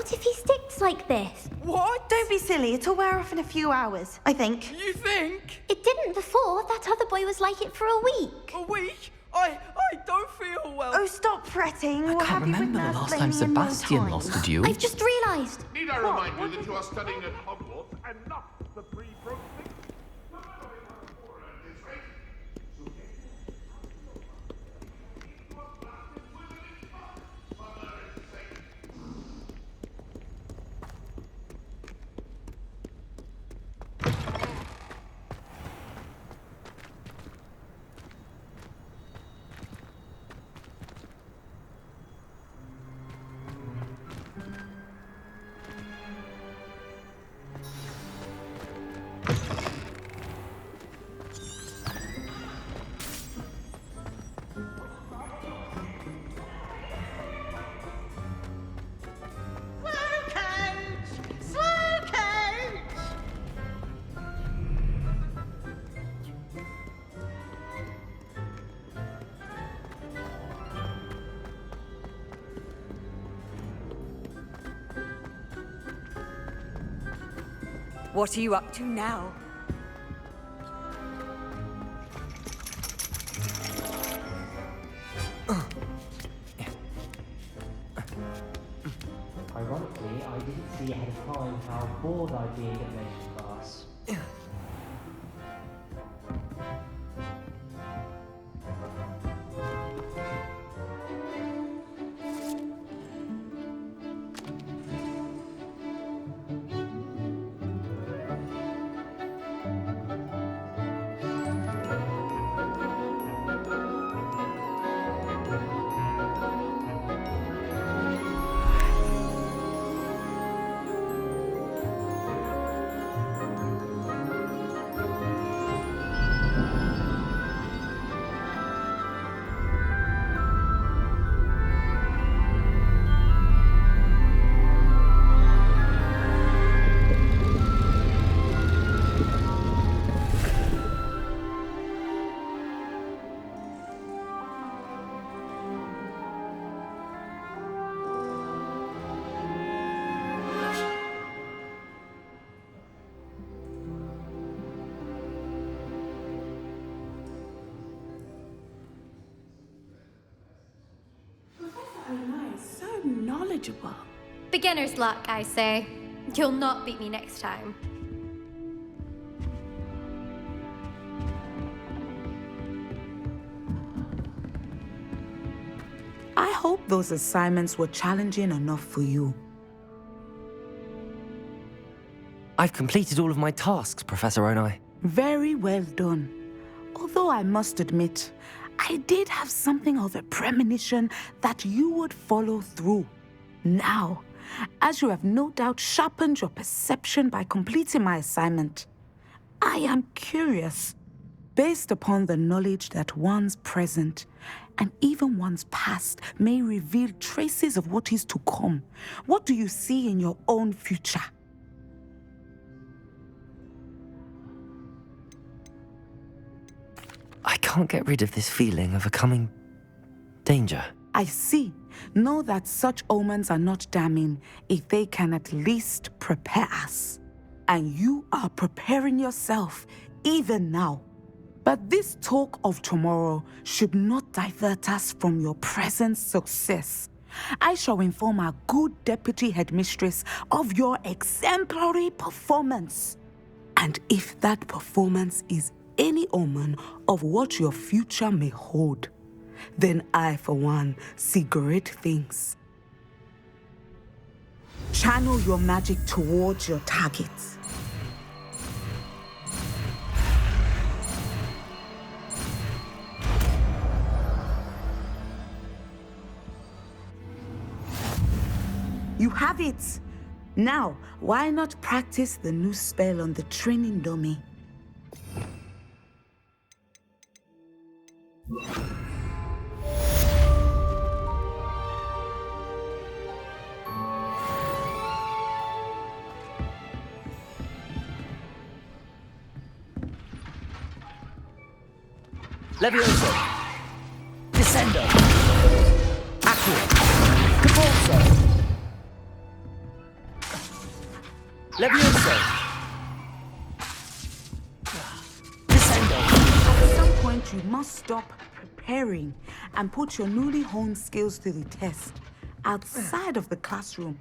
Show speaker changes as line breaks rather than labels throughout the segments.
What if he sticks like this?
What? Don't be silly. It'll wear off in a few hours, I think.
You think?
It didn't before. That other boy was like it for a week.
A week? I don't feel well.
Oh, stop fretting.
I can't remember the last time Sebastian lost a duel.
I've just realised.
Need I remind you that you are studying at Hogwarts and not the Free Brook?
What are you up to now?
Ironically, I didn't see ahead of time how bored I'd be in divination class.
So knowledgeable.
Beginner's luck, I say. You'll not beat me next time.
I hope those assignments were challenging enough for you.
I've completed all of my tasks, Professor Onai.
Very well done. Although I must admit, I did have something of a premonition that you would follow through. Now, as you have no doubt sharpened your perception by completing my assignment, I am curious, based upon the knowledge that one's present and even one's past may reveal traces of what is to come. What do you see in your own future?
I can't get rid of this feeling of a coming danger.
I see. Know that such omens are not damning if they can at least prepare us. And you are preparing yourself even now. But this talk of tomorrow should not divert us from your present success. I shall inform our good deputy headmistress of your exemplary performance. And if that performance is any omen of what your future may hold, then I, for one, see great things. Channel your magic towards your targets. You have it! Now, why not practice the new spell on the training dummy?
Levioso! Descendo! Accio! Caporso!
Levioso!
At some point, you must stop preparing and put your newly honed skills to the test outside of the classroom.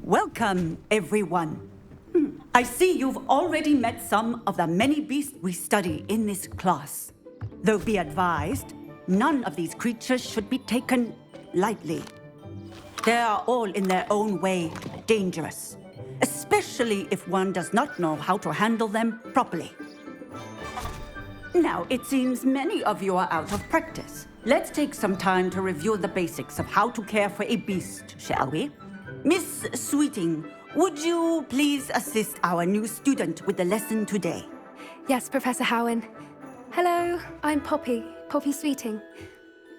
Welcome, everyone. I see you've already met some of the many beasts we study in this class. Though be advised, none of these creatures should be taken lightly. They are all in their own way dangerous, especially if one does not know how to handle them properly. Now, it seems many of you are out of practice. Let's take some time to review the basics of how to care for a beast, shall we? Miss Sweeting, would you please assist our new student with the lesson today?
Yes, Professor Howen. Hello, I'm Poppy Sweeting.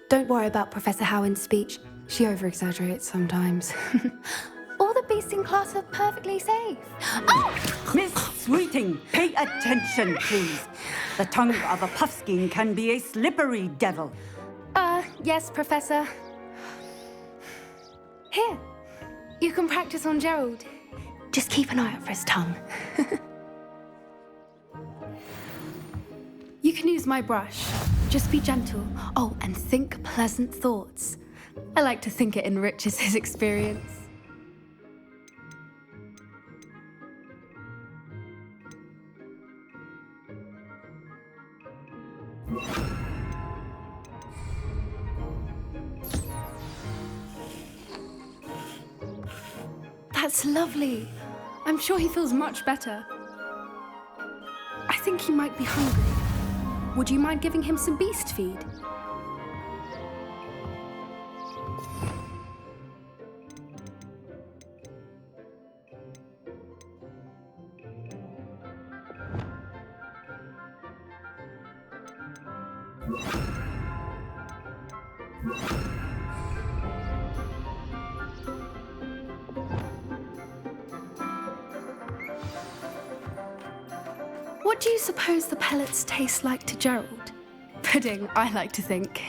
Don't worry about Professor Howen's speech. She over-exaggerates sometimes. All the beasts in class are perfectly safe. Oh!
Miss Sweeting, pay attention, please. The tongue of a puffskein can be a slippery devil.
Yes, Professor. Here, you can practice on Gerald. Just keep an eye out for his tongue. You can use my brush. Just be gentle. Oh, and think pleasant thoughts. I like to think it enriches his experience. That's lovely. I'm sure he feels much better. I think he might be hungry. Would you mind giving him some beast feed? What do you suppose the pellets taste like to Gerald? Pudding, I like to think.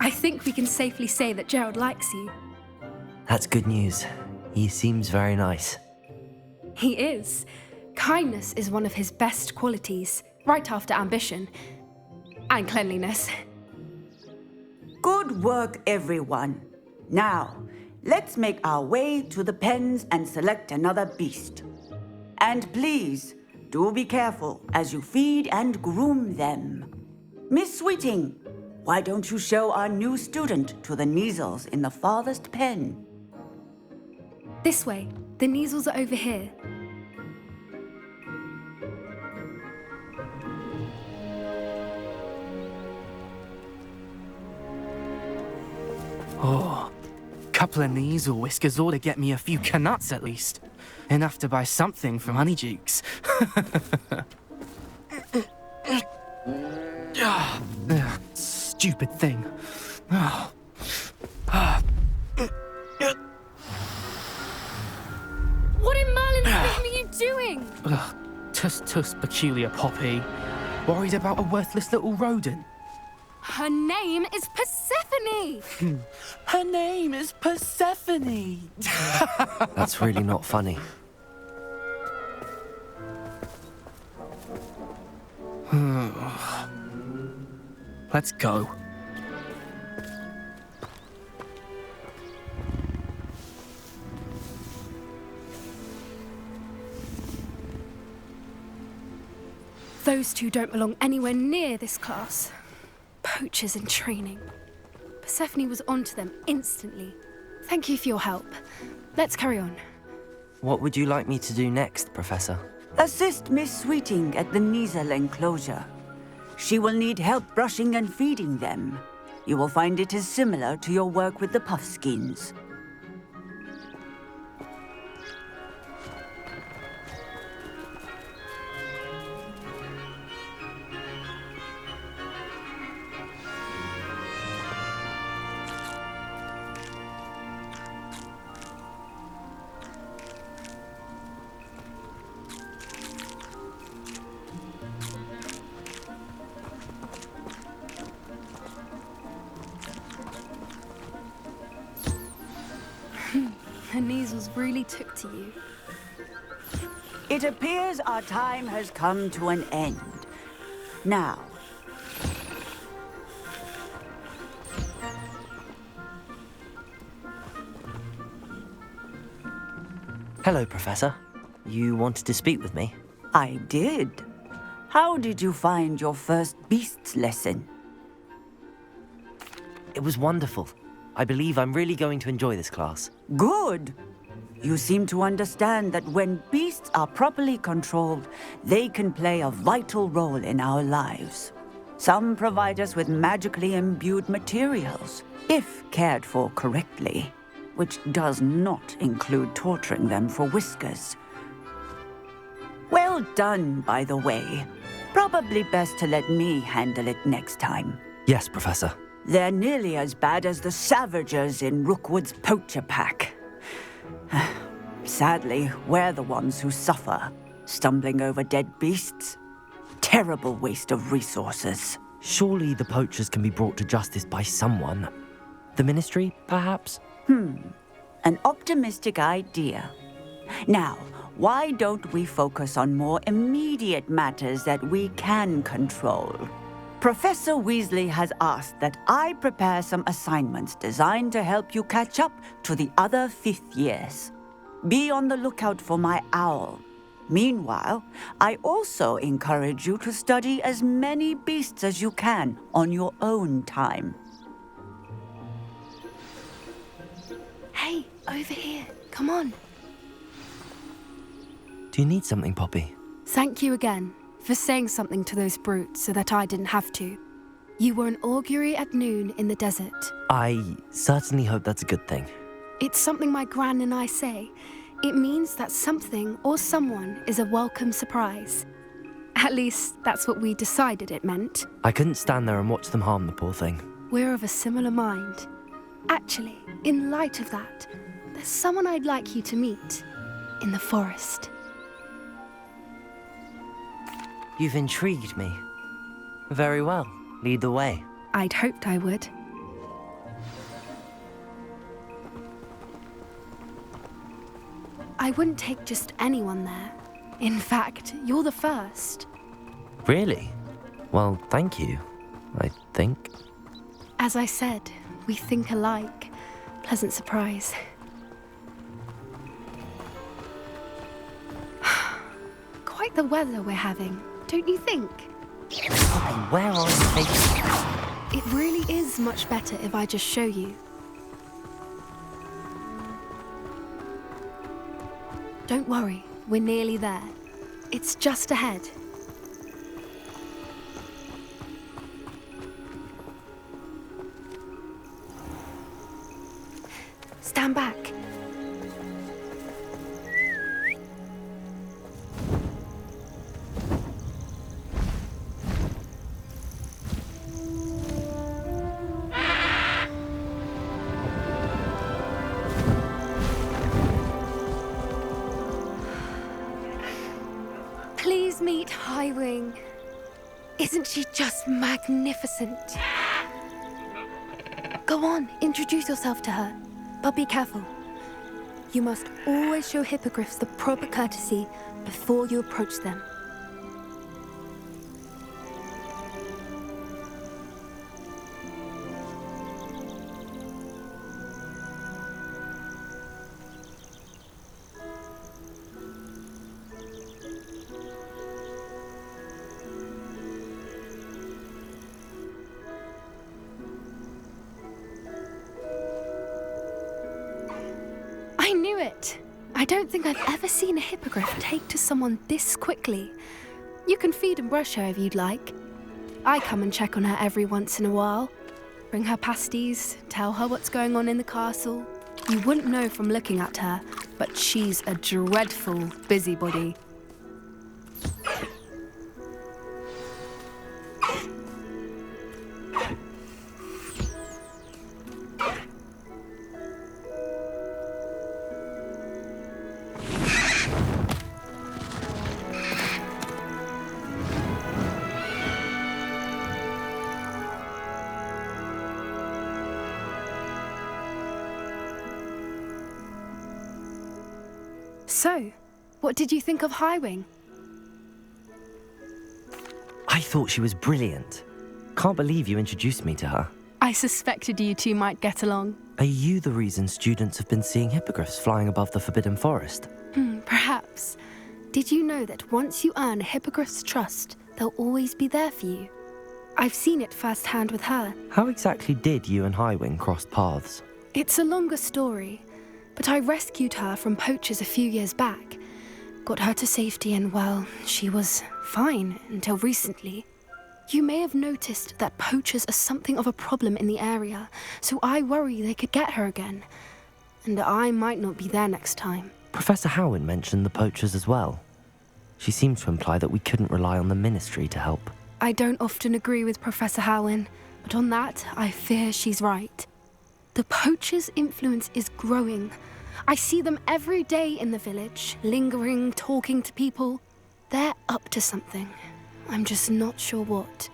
I think we can safely say that Gerald likes you.
That's good news. He seems very nice.
He is. Kindness is one of his best qualities, right after ambition. And cleanliness.
Good work, everyone. Now, let's make our way to the pens and select another beast. And please, do be careful as you feed and groom them. Miss Sweeting, why don't you show our new student to the Kneazles in the farthest pen?
This way. The Kneazles are over here.
Oh, couple of Kneazle whiskers ought to get me a few canuts at least. Enough to buy something from Honeydukes. Stupid thing.
What in Merlin's name are you doing?
Tuss, peculiar Poppy. Worried about a worthless little rodent.
Her name is Persephone!
Her name is Persephone!
That's really not funny.
Let's go.
Those two don't belong anywhere near this class. Poachers in training. Persephone was onto them instantly. Thank you for your help. Let's carry on.
What would you like me to do next, Professor?
Assist Miss Sweeting at the Kneazle enclosure. She will need help brushing and feeding them. You will find it is similar to your work with the puffskins.
her measles really took to you.
It appears our time has come to an end. Now,
Hello, Professor. You wanted to speak with me?
I did. How did you find your first beasts lesson?
It was wonderful. I believe I'm really going to enjoy this class.
Good. You seem to understand that when beasts are properly controlled, they can play a vital role in our lives. Some provide us with magically imbued materials, if cared for correctly, which does not include torturing them for whiskers. Well done, by the way. Probably best to let me handle it next time.
Yes, Professor.
They're nearly as bad as the Savagers in Rookwood's poacher pack. Sadly, we're the ones who suffer, stumbling over dead beasts. Terrible waste of resources.
Surely the poachers can be brought to justice by someone. The Ministry, perhaps?
An optimistic idea. Now, why don't we focus on more immediate matters that we can control? Professor Weasley has asked that I prepare some assignments designed to help you catch up to the other fifth years. Be on the lookout for my owl. Meanwhile, I also encourage you to study as many beasts as you can on your own time.
Hey, over here. Come on.
Do you need something, Poppy?
Thank you again for saying something to those brutes so that I didn't have to. You were an augury at noon in the desert.
I certainly hope that's a good thing.
It's something my gran and I say. It means that something or someone is a welcome surprise. At least, that's what we decided it meant.
I couldn't stand there and watch them harm the poor thing.
We're of a similar mind. Actually, in light of that, there's someone I'd like you to meet in the forest.
You've intrigued me. Very well. Lead the way.
I'd hoped I would. I wouldn't take just anyone there. In fact, you're the first.
Really? Well, thank you, I think.
As I said, we think alike. Pleasant surprise. Quite the weather we're having, don't you think?
Poppy, where are you taking?
It really is much better if I just show you. Don't worry, we're nearly there. It's just ahead. Stand back. Please meet Highwing. Isn't she just magnificent? Go on, introduce yourself to her. But be careful. You must always show hippogriffs the proper courtesy before you approach them. I knew it! I don't think I've ever seen a hippogriff take to someone this quickly. You can feed and brush her if you'd like. I come and check on her every once in a while. Bring her pasties, tell her what's going on in the castle. You wouldn't know from looking at her, but she's a dreadful busybody. So, what did you think of Highwing?
I thought she was brilliant. Can't believe you introduced me to her.
I suspected you two might get along.
Are you the reason students have been seeing hippogriffs flying above the Forbidden Forest?
Perhaps. Did you know that once you earn a hippogriff's trust, they'll always be there for you? I've seen it firsthand with her.
How exactly did you and Highwing cross paths?
It's a longer story, but I rescued her from poachers a few years back. Got her to safety and, well, she was fine until recently. You may have noticed that poachers are something of a problem in the area, so I worry they could get her again. And I might not be there next time.
Professor Howin mentioned the poachers as well. She seemed to imply that we couldn't rely on the Ministry to help.
I don't often agree with Professor Howin, but on that, I fear she's right. The poachers' influence is growing. I see them every day in the village, lingering, talking to people. They're up to something. I'm just not sure what.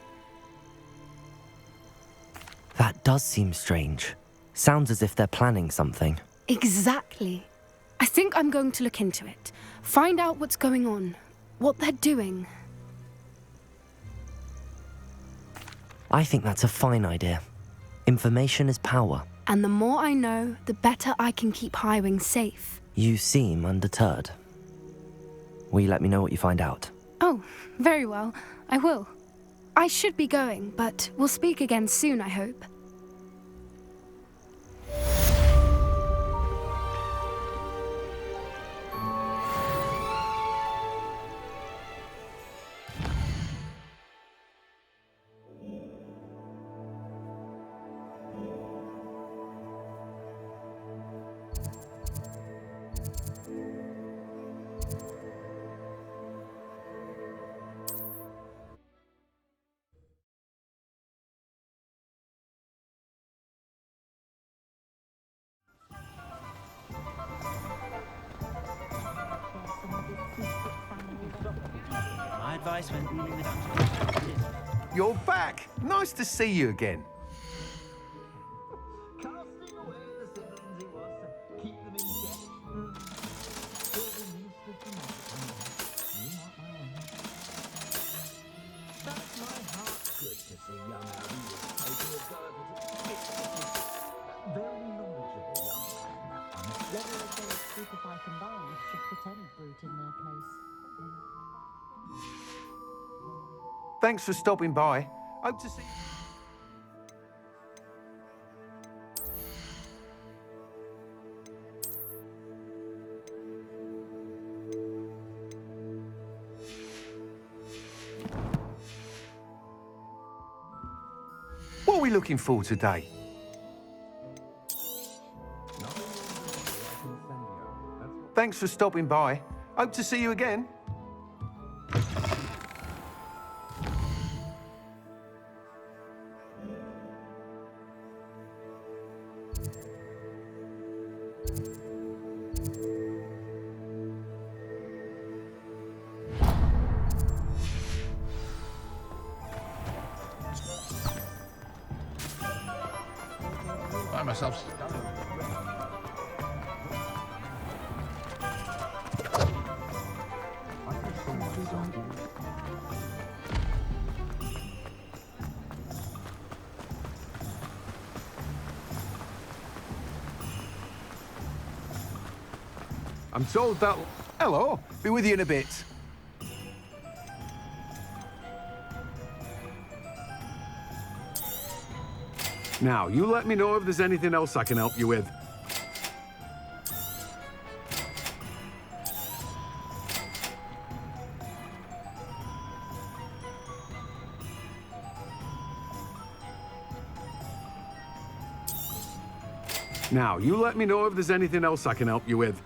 That does seem strange. Sounds as if they're planning something.
Exactly. I think I'm going to look into it. Find out what's going on, what they're doing.
I think that's a fine idea. Information is power.
And the more I know, the better I can keep Highwing safe.
You seem undeterred. Will you let me know what you find out?
Oh, very well. I will. I should be going, but we'll speak again soon, I hope.
My advice when dealing with...
You're back! Nice to see you again. Thanks for stopping by. Hope to see you. What are we looking for today? Thanks for stopping by. Hope to see you again.
Find myself. I'm told that... Hello, be with you in a bit. Now, you let me know if there's anything else I can help you with. Now, you let me know if there's anything else I can help you with.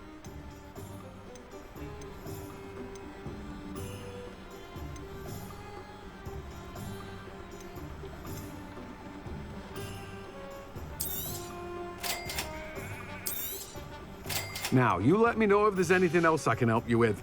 Now, you let me know if there's anything else I can help you with.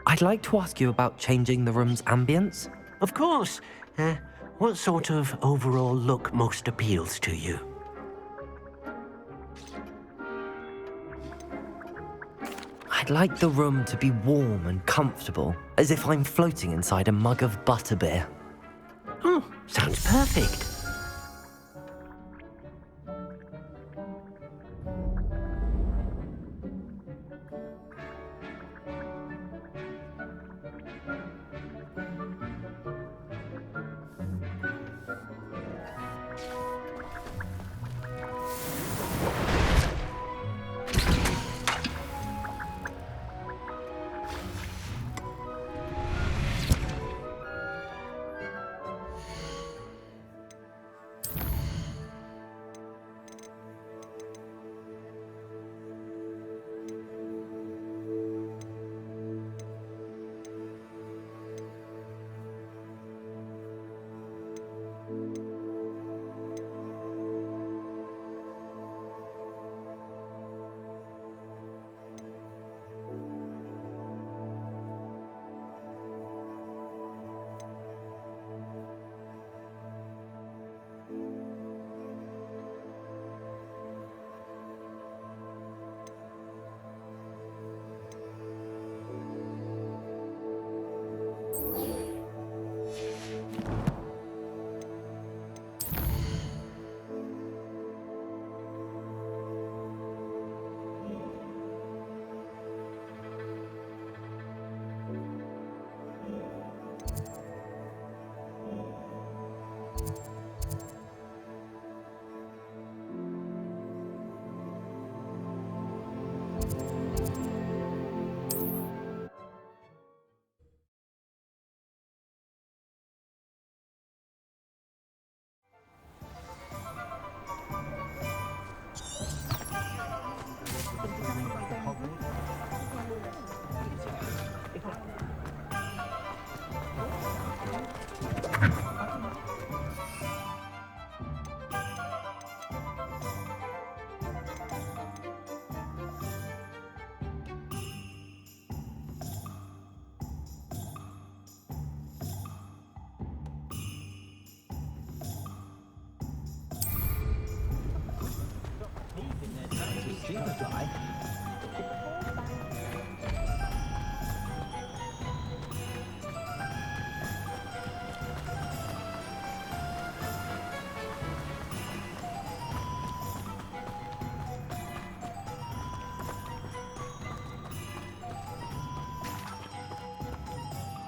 I'd like to ask you about changing the room's ambience.
Of course. What sort of overall look most appeals to you?
I'd like the room to be warm and comfortable, as if I'm floating inside a mug of butterbeer.
Oh, sounds perfect.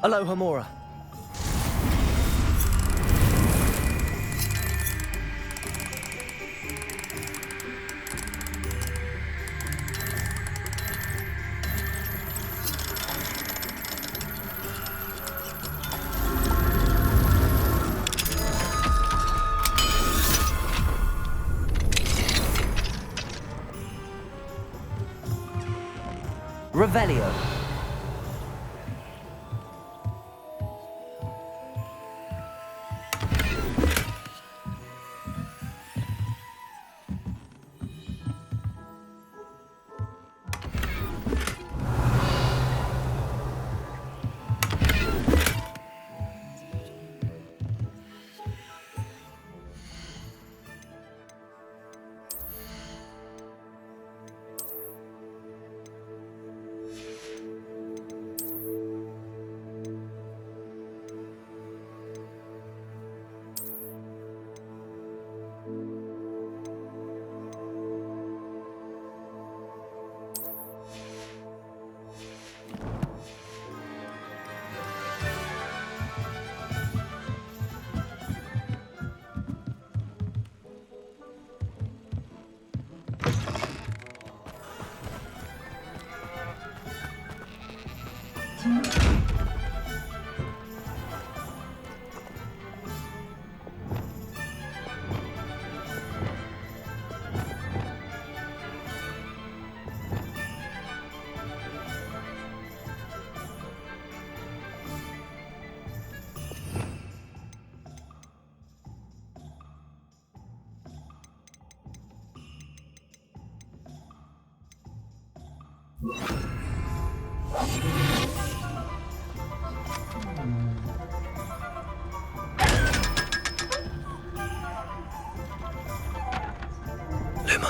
Aloha Mora. Revelio.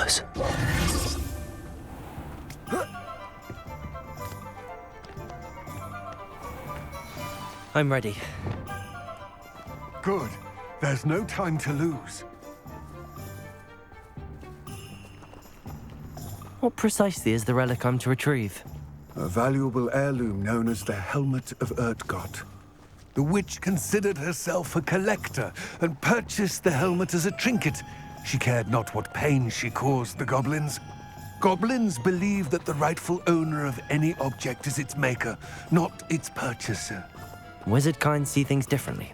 was. I'm ready.
Good. There's no time to lose.
What precisely is the relic I'm to retrieve?
A valuable heirloom known as the Helmet of Urtgott. The witch considered herself a collector and purchased the helmet as a trinket. She cared not what pain she caused the goblins. Goblins believe that the rightful owner of any object is its maker, not its purchaser.
Wizard kind see things differently.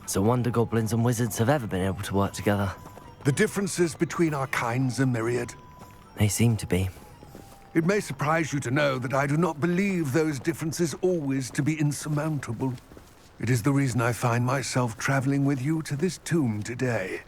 It's a wonder goblins and wizards have ever been able to work together.
The differences between our kinds are myriad.
They seem to be.
It may surprise you to know that I do not believe those differences always to be insurmountable. It is the reason I find myself traveling with you to this tomb today.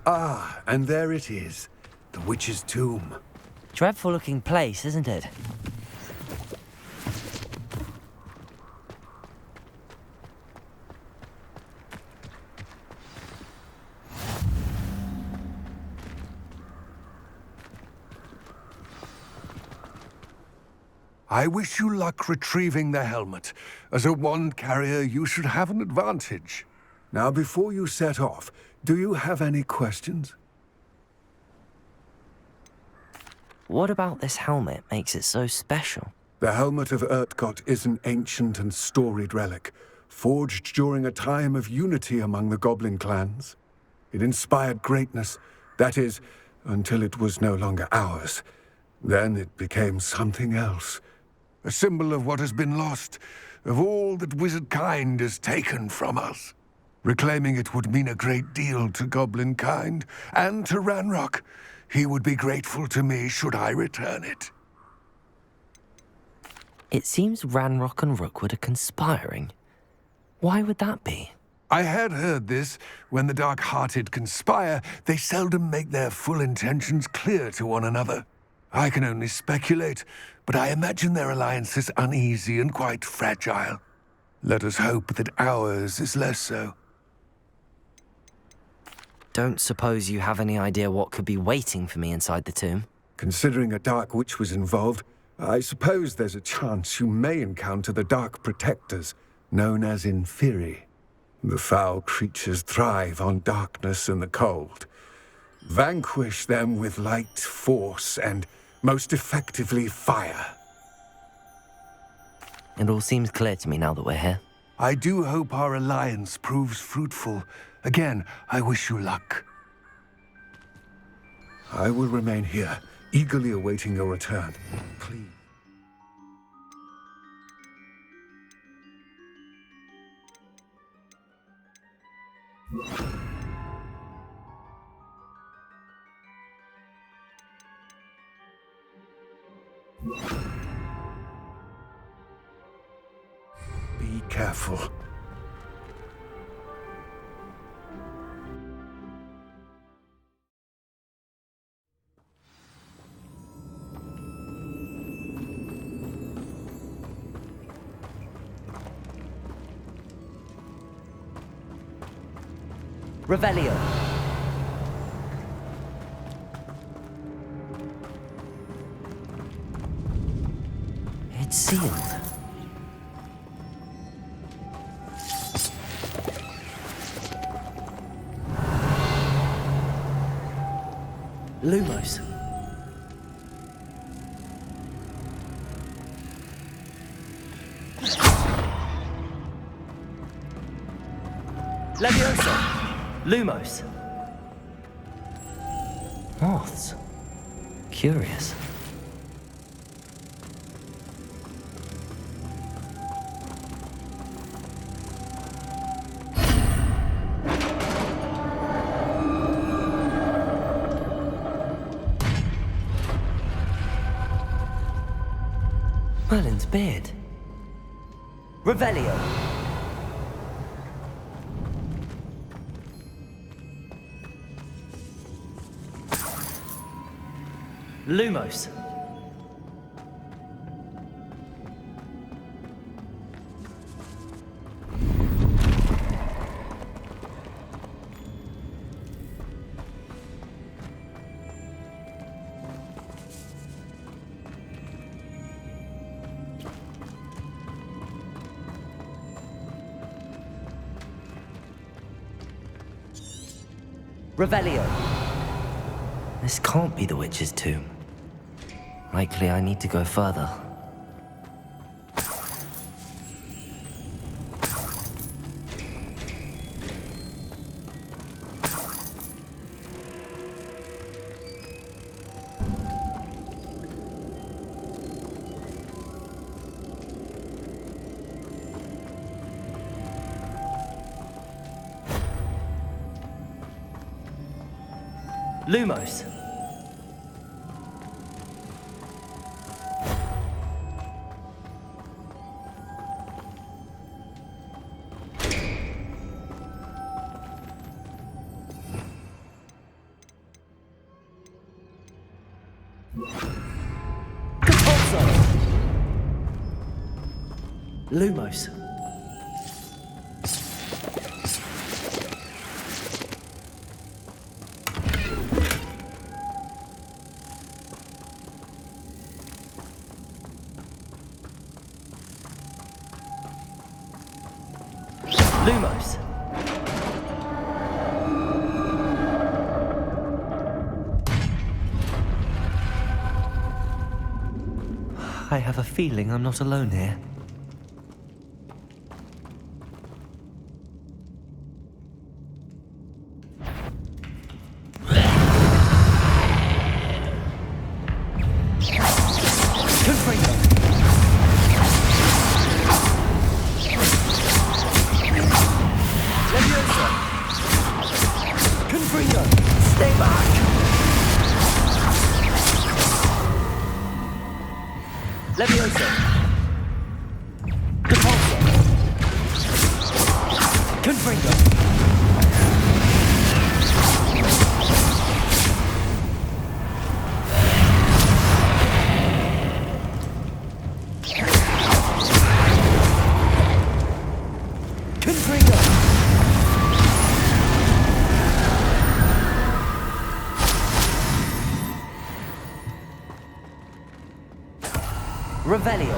Ah, and there it is. The witch's tomb.
Dreadful looking place, isn't it?
I wish you luck retrieving the helmet. As a wand carrier, you should have an advantage. Now, before you set off, do you have any questions?
What about this helmet makes it so special?
The Helmet of Urtgott is an ancient and storied relic, forged during a time of unity among the goblin clans. It inspired greatness, that is, until it was no longer ours. Then it became something else. A symbol of what has been lost, of all that wizard kind has taken from us. Reclaiming it would mean a great deal to goblin kind, and to Ranrock. He would be grateful to me should I return it.
It seems Ranrock and Rookwood are conspiring. Why would that be?
I had heard this. When the dark-hearted conspire, they seldom make their full intentions clear to one another. I can only speculate, but I imagine their alliance is uneasy and quite fragile. Let us hope that ours is less so.
Don't suppose you have any idea what could be waiting for me inside the tomb?
Considering a dark witch was involved, I suppose there's a chance you may encounter the Dark Protectors, known as Inferi. The foul creatures thrive on darkness and the cold. Vanquish them with light, force, and most effectively fire.
It all seems clear to me now that we're here.
I do hope our alliance proves fruitful. Again, I wish you luck. I will remain here, eagerly awaiting your return. Please. Be careful.
Revelio. It's sealed. Lumos. Leviosa. Lumos. Moths. Curious. Merlin's beard. Revelio. Lumos. Revelio. This can't be the witch's tomb. Likely I need to go further. Lumos. Lumos. Lumos. I have a feeling I'm not alone here. Revelio.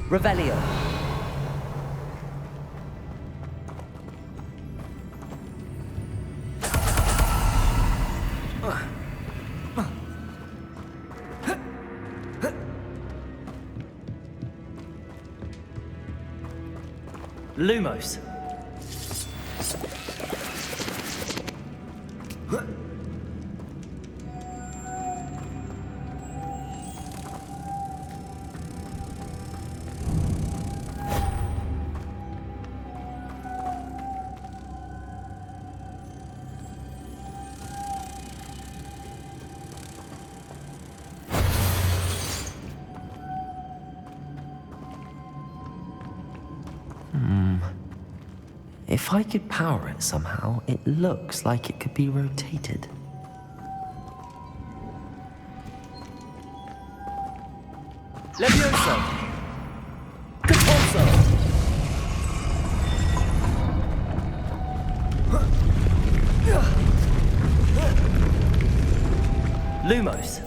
Revelio. Lumos. If I could power it somehow, it looks like it could be rotated.
Levioso! Capulso! Lumos!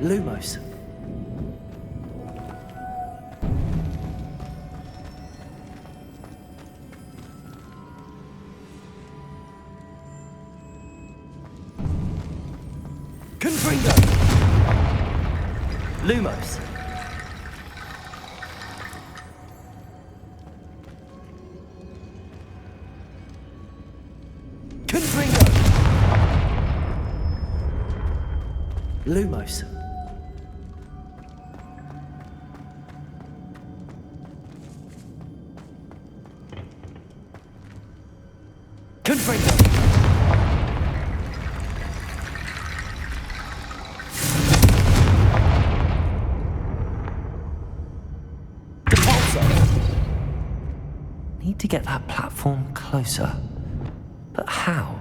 Lumos. Confringo. Lumos. Confringo. Lumos. Confringo. Need to get that platform closer. But how?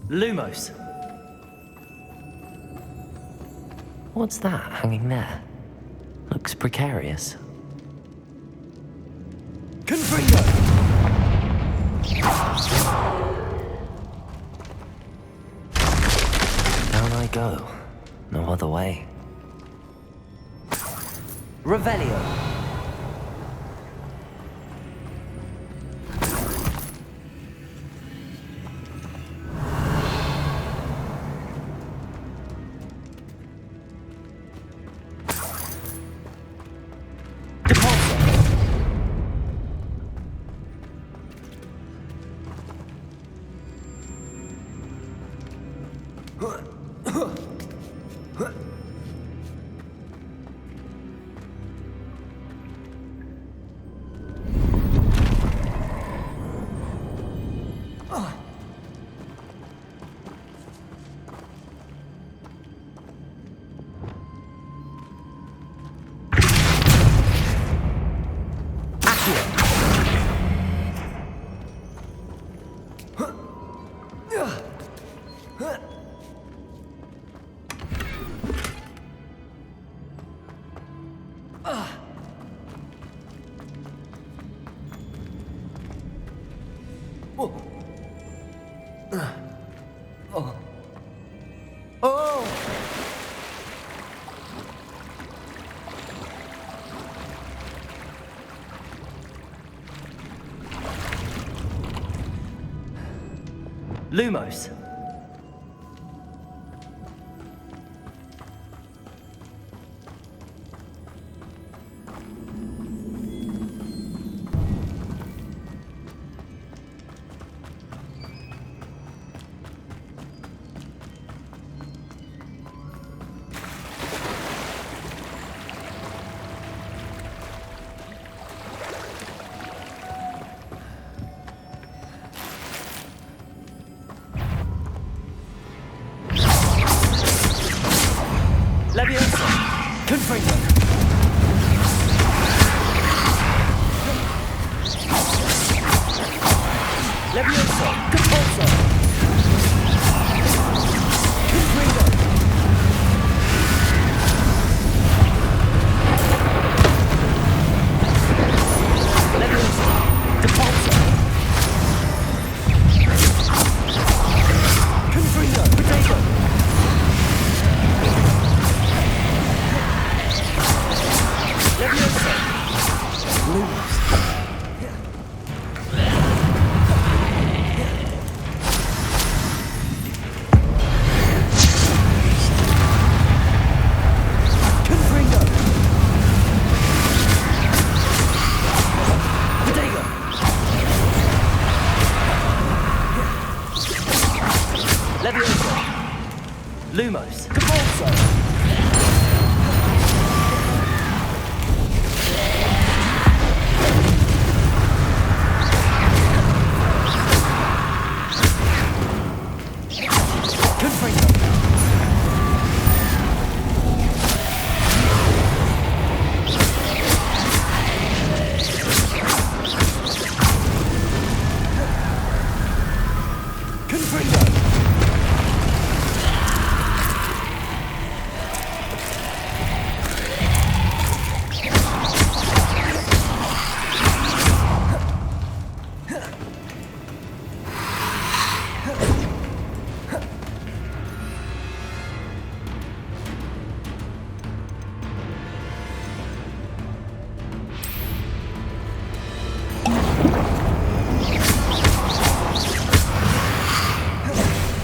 Lumos. What's that hanging there? Looks precarious. Confringo! Down I go. No other way. Revelio. Lumos. Leviosa! Confringo! Leviosa! Compulso! Confringo! Leviosa! Compulso! Confringo! Potato! Leviosa! Lumos. Confringo! Potato! Leviosa! Lumos. Compulso!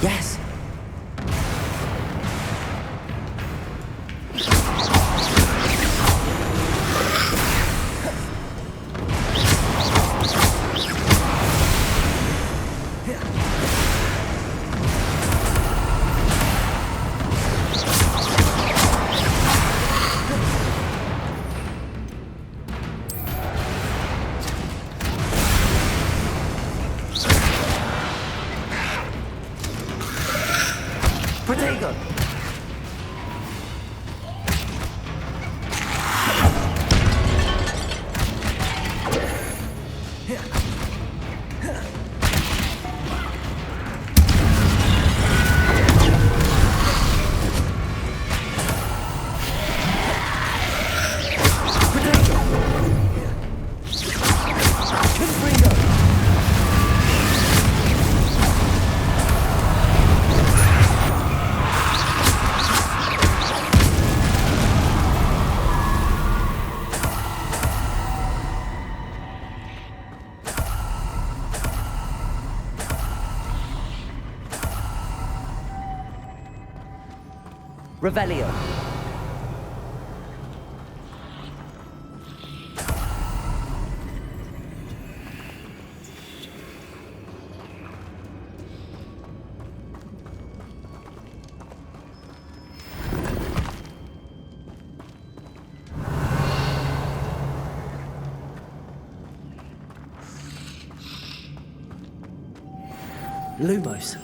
Yes. Protego! Revelio. Lumos.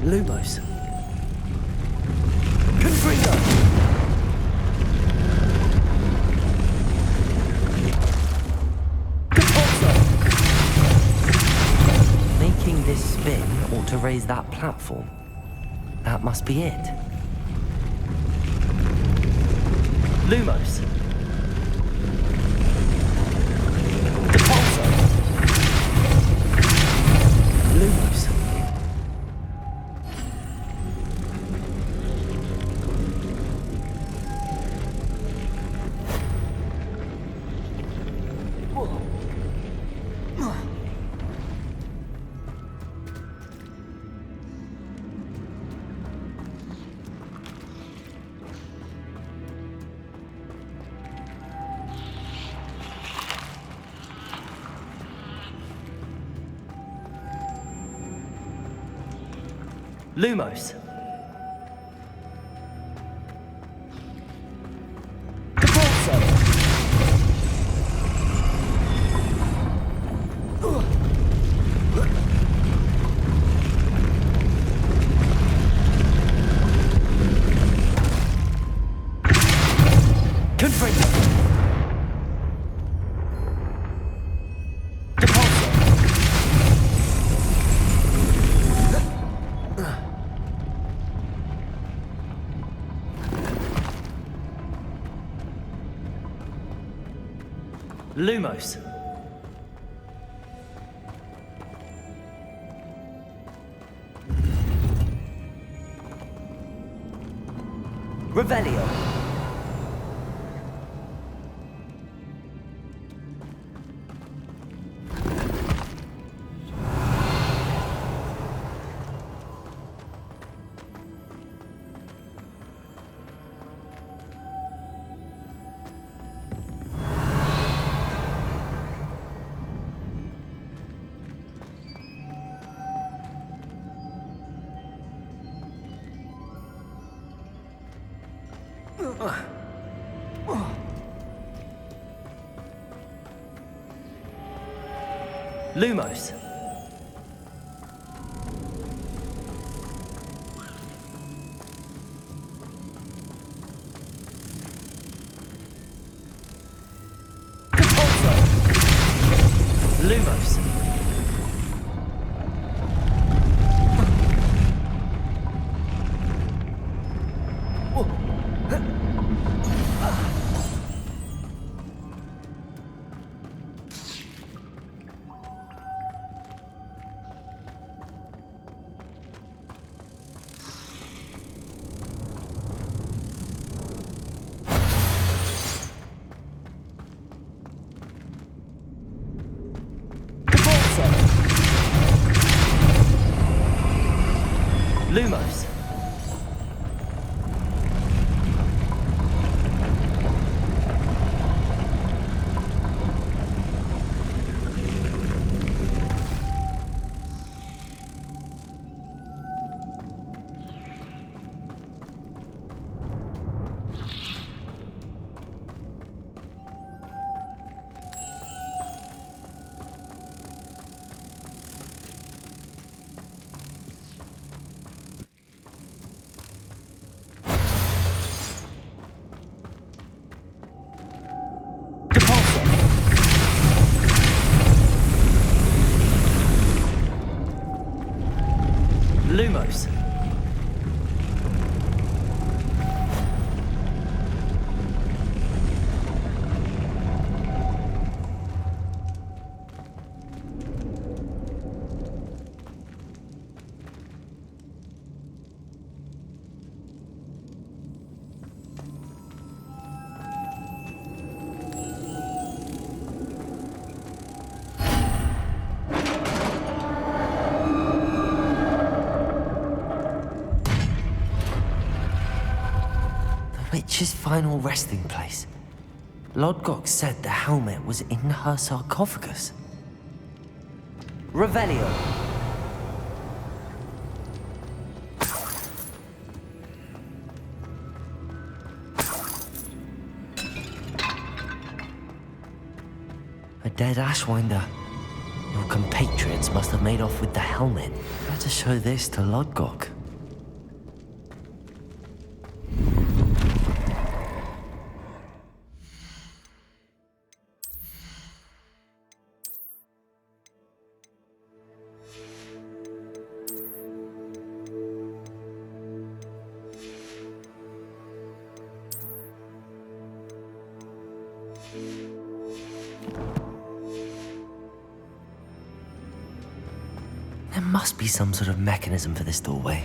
Lumos. Confringo!
Making this spin ought to raise that platform. That must be it.
Lumos. Depulso. Lumos. Lumos. Depulso. Confringo. Lumos. Revelio. Lumos. Depulso. Lumos. Lumos. Lumos.
Witch's final resting place. Lodgok said the helmet was in her sarcophagus. Revelio. A dead Ashwinder. Your compatriots must have made off with the helmet. Better show this to Lodgok. There must be some sort of mechanism for this doorway.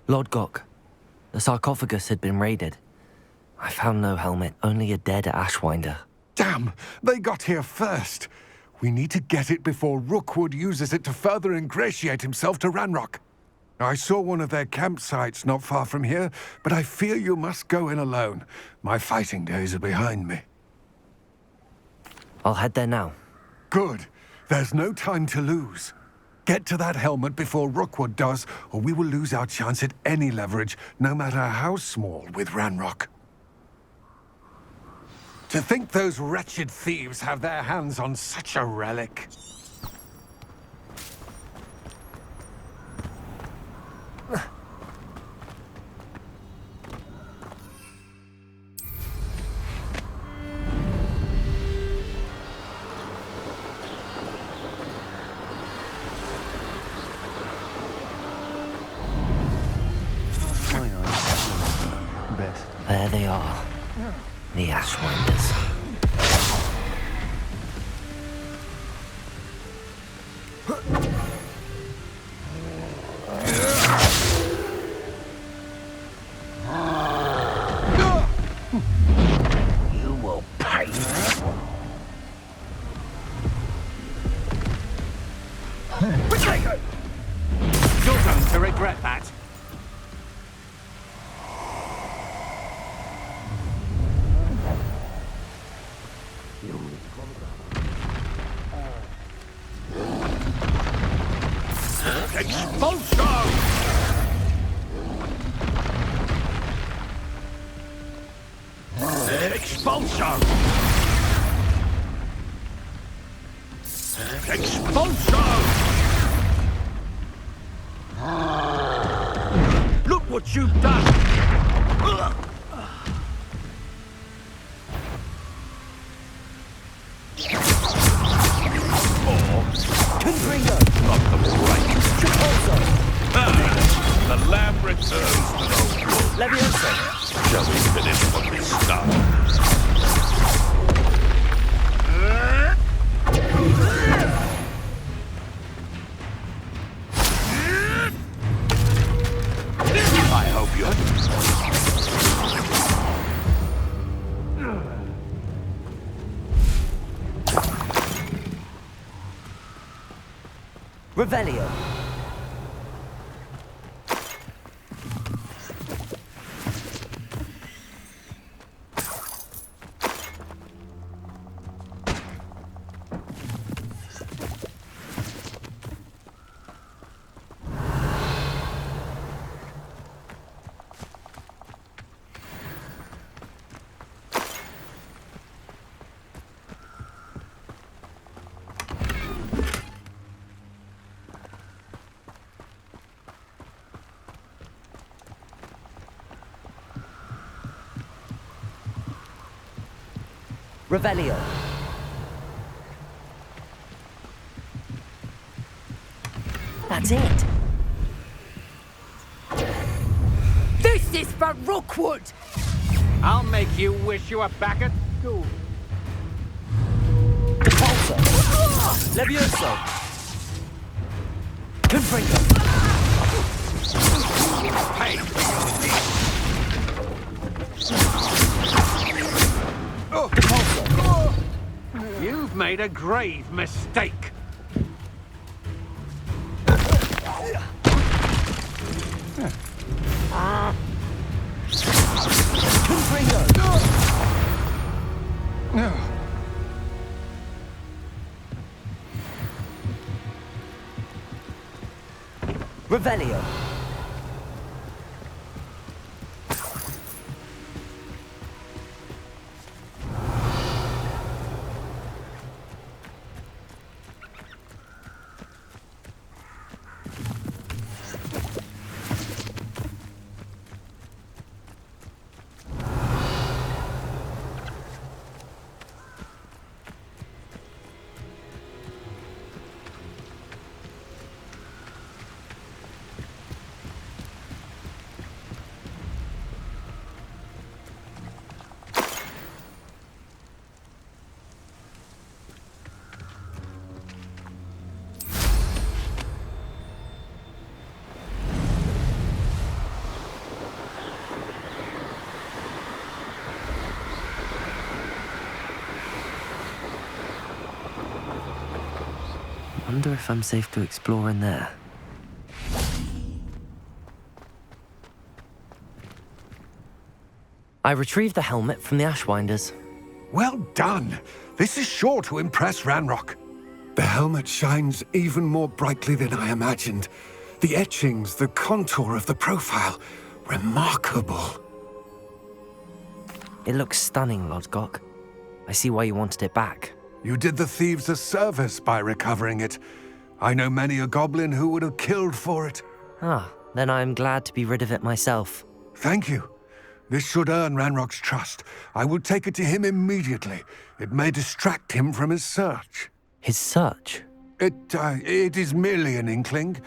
Lodgok, the sarcophagus had been raided. I found no helmet, only a dead Ashwinder.
Damn! They got here first. We need to get it before Rookwood uses it to further ingratiate himself to Ranrock. I saw one of their campsites not far from here, but I fear you must go in alone. My fighting days are behind me.
I'll head there now.
Good. There's no time to lose. Get to that helmet before Rookwood does, or we will lose our chance at any leverage, no matter how small, with Ranrock. To think those wretched thieves have their hands on such a relic.
There they are. The Ashwinders.
You will pay.
You're going to regret that.
Expulsion! Expulsion! Expulsion! Look what you've done! The lamb returns to the wood.
Levioso.
Shall we finish what we started? I hope you...
Revelio. Revelio. That's it.
This is for Rookwood!
I'll make you wish you were back at school.
Depulso. Levioso. Confringo.
Pay
Depulso.
You've made a grave mistake.
Confringo. Revelio.
I wonder if I'm safe to explore in there. I retrieved the helmet from the Ashwinders.
Well done. This is sure to impress Ranrock. The helmet shines even more brightly than I imagined. The etchings, the contour of the profile, remarkable.
It looks stunning, Lodgok. I see why you wanted it back.
You did the thieves a service by recovering it. I know many a goblin who would have killed for it.
Ah, then I'm glad to be rid of it myself.
Thank you. This should earn Ranrock's trust. I will take it to him immediately. It may distract him from his search.
His search?
It is merely an inkling.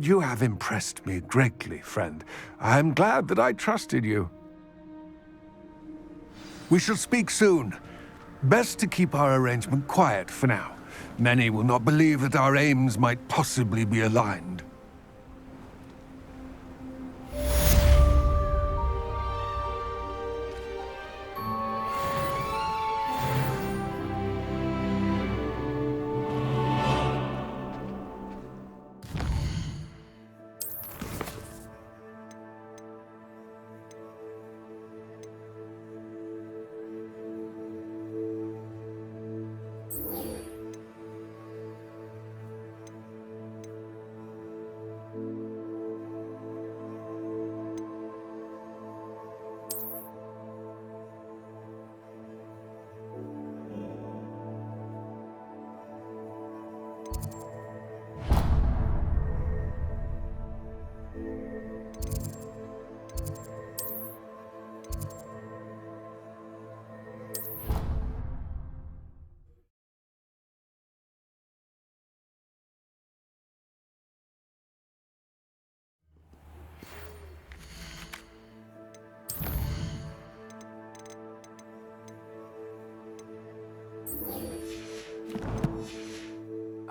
You have impressed me greatly, friend. I am glad that I trusted you. We shall speak soon. Best to keep our arrangement quiet for now. Many will not believe that our aims might possibly be aligned.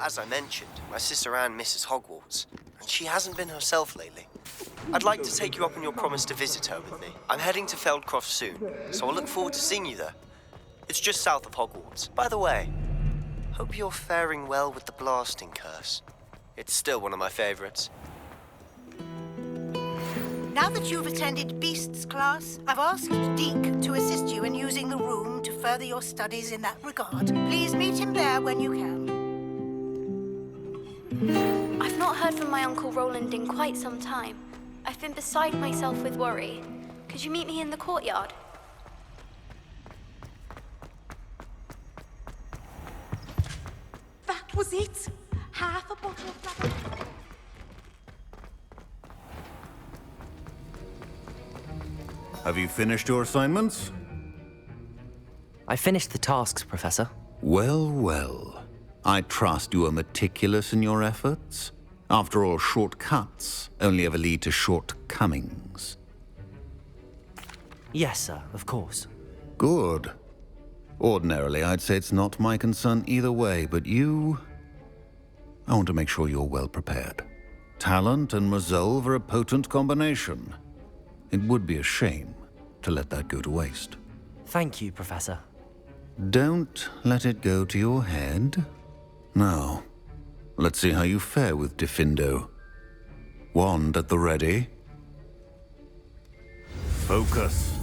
As I mentioned, my sister Anne misses Hogwarts, and she hasn't been herself lately. I'd like to take you up on your promise to visit her with me. I'm heading to Feldcroft soon, so I'll look forward to seeing you there. It's just south of Hogwarts. By the way, hope you're faring well with the blasting curse. It's still one of my favorites.
Now that you've attended Beasts class, I've asked Deke to assist you in using the room to further your studies in that regard. Please meet him there when you can.
I've not heard from my Uncle Roland in quite some time. I've been beside myself with worry. Could you meet me in the courtyard?
That was it. Half a bottle of that.
Have you finished your assignments?
I finished the tasks, Professor.
Well, well. I trust you are meticulous in your efforts. After all, shortcuts only ever lead to shortcomings.
Yes, sir, of course.
Good. Ordinarily, I'd say it's not my concern either way, but you... I want to make sure you're well prepared. Talent and resolve are a potent combination. It would be a shame to let that go to waste.
Thank you, Professor.
Don't let it go to your head. Now, let's see how you fare with Diffindo. Wand at the ready. Focus.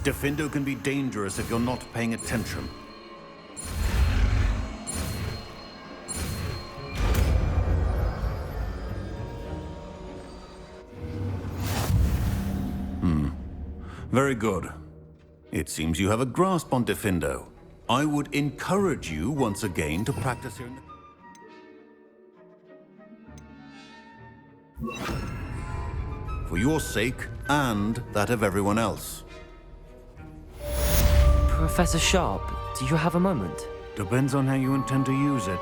Diffindo can be dangerous if you're not paying attention. Very good. It seems you have a grasp on Defendo. I would encourage you once again to practice here in the... For your sake and that of everyone else.
Professor Sharp, do you have a moment?
Depends on how you intend to use it.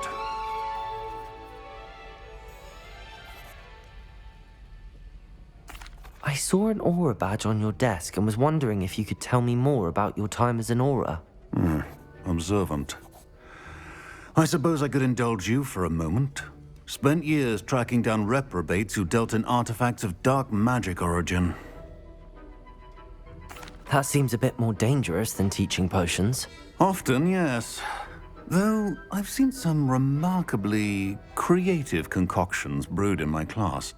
I saw an aura badge on your desk and was wondering if you could tell me more about your time as an aura.
Observant. I suppose I could indulge you for a moment. Spent years tracking down reprobates who dealt in artifacts of dark magic origin.
That seems a bit more dangerous than teaching potions.
Often, yes. Though I've seen some remarkably creative concoctions brewed in my class.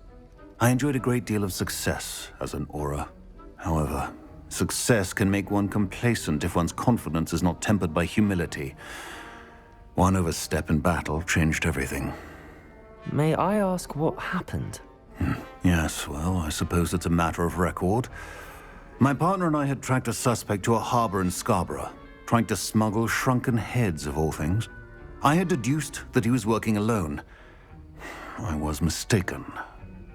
I enjoyed a great deal of success as an aura. However, success can make one complacent if one's confidence is not tempered by humility. One overstep in battle changed everything.
May I ask what happened?
Yes, well, I suppose it's a matter of record. My partner and I had tracked a suspect to a harbor in Scarborough, trying to smuggle shrunken heads of all things. I had deduced that he was working alone. I was mistaken,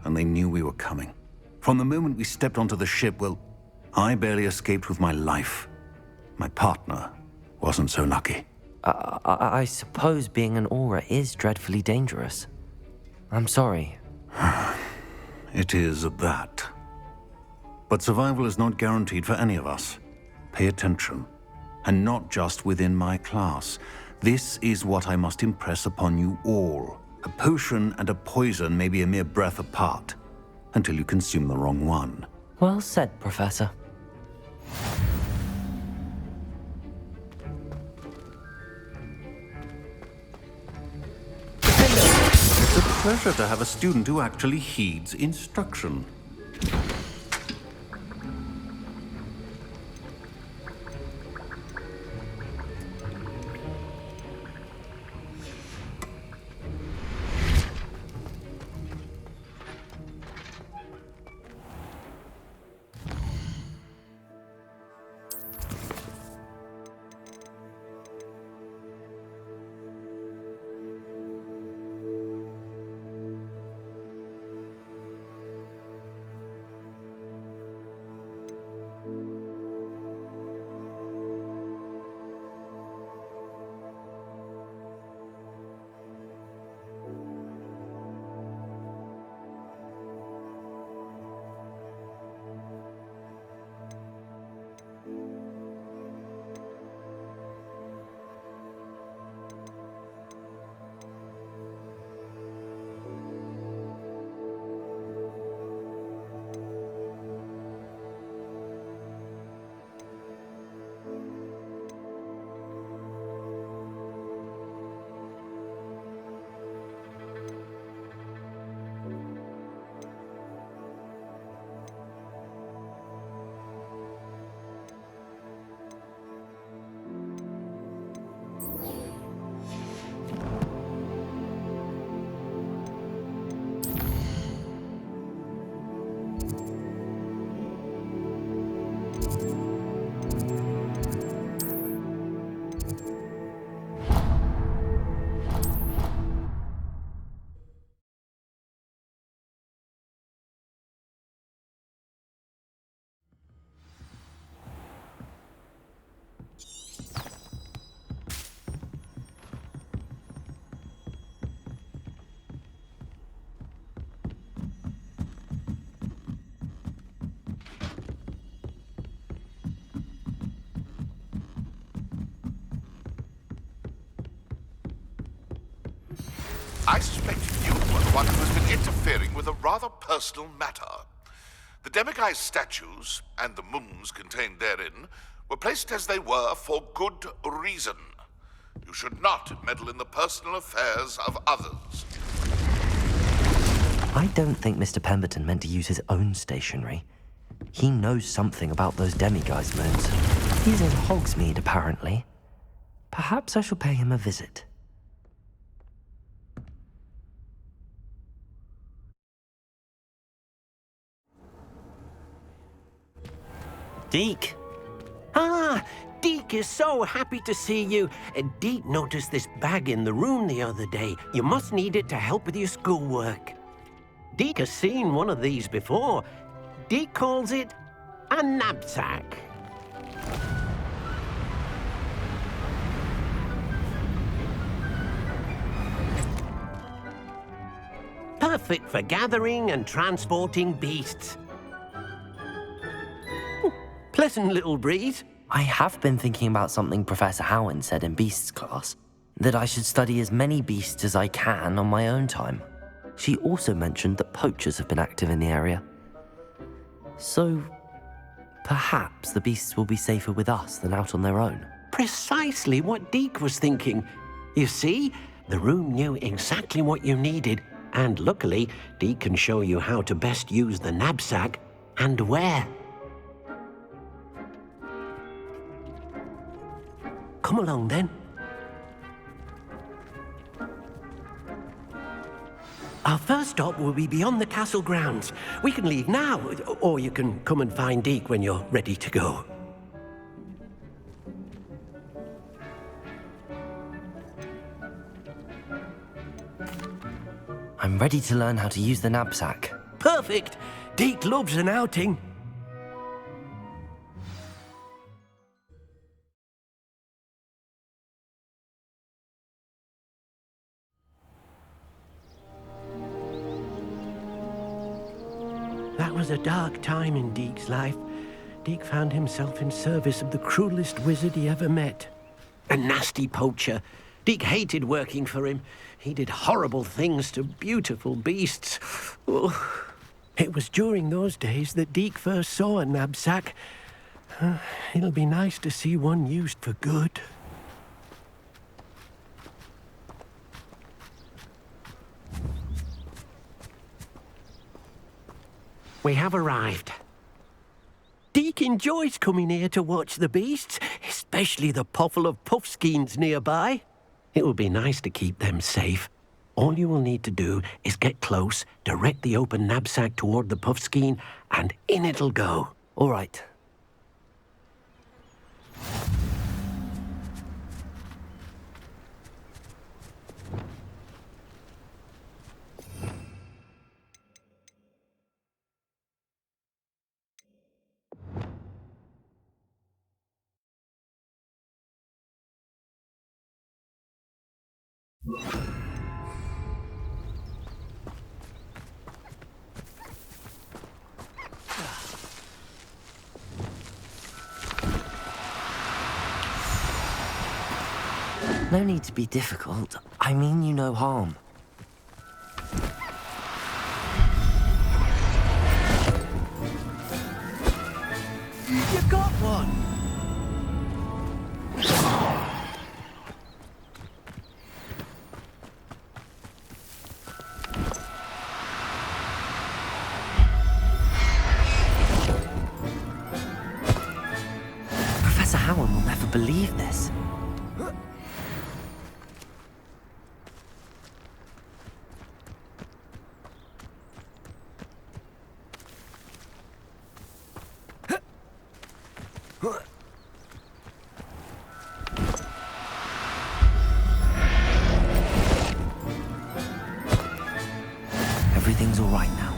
and they knew we were coming. From the moment we stepped onto the ship, well, I barely escaped with my life. My partner wasn't so lucky.
I suppose being an aura is dreadfully dangerous. I'm sorry.
It is at that. But survival is not guaranteed for any of us. Pay attention. And not just within my class. This is what I must impress upon you all. A potion and a poison may be a mere breath apart, until you consume the wrong one.
Well said, Professor.
It's a pleasure to have a student who actually heeds instruction.
I suspect you are the one who has been interfering with a rather personal matter. The demiguise statues, and the moons contained therein, were placed as they were for good reason. You should not meddle in the personal affairs of others.
I don't think Mr. Pemberton meant to use his own stationery. He knows something about those demiguise moons. He's in Hogsmeade, apparently. Perhaps I shall pay him a visit.
Deke. Ah, Deke is so happy to see you. Deke noticed this bag in the room the other day. You must need it to help with your schoolwork. Deke has seen one of these before. Deke calls it a knapsack. Perfect for gathering and transporting beasts. Pleasant little breeze.
I have been thinking about something Professor Howin said in Beasts class, that I should study as many beasts as I can on my own time. She also mentioned that poachers have been active in the area. So, perhaps the beasts will be safer with us than out on their own.
Precisely what Deke was thinking. You see, the room knew exactly what you needed, and luckily, Deke can show you how to best use the knapsack and where. Come along, then. Our first stop will be beyond the castle grounds. We can leave now, or you can come and find Deke when you're ready to go.
I'm ready to learn how to use the knapsack.
Perfect! Deke loves an outing. That was a dark time in Deke's life. Deke found himself in service of the cruelest wizard he ever met. A nasty poacher. Deke hated working for him. He did horrible things to beautiful beasts. Oh. It was during those days that Deke first saw a knapsack. It'll be nice to see one used for good. We have arrived. Deke enjoys coming here to watch the beasts, especially the potful of puffskeins nearby. It will be nice to keep them safe. All you will need to do is get close, direct the open knapsack toward the puffskein, and in it'll go.
All right. No need to be difficult. I mean you no harm.
You got one!
Professor Howin will never believe this. Everything's all right now.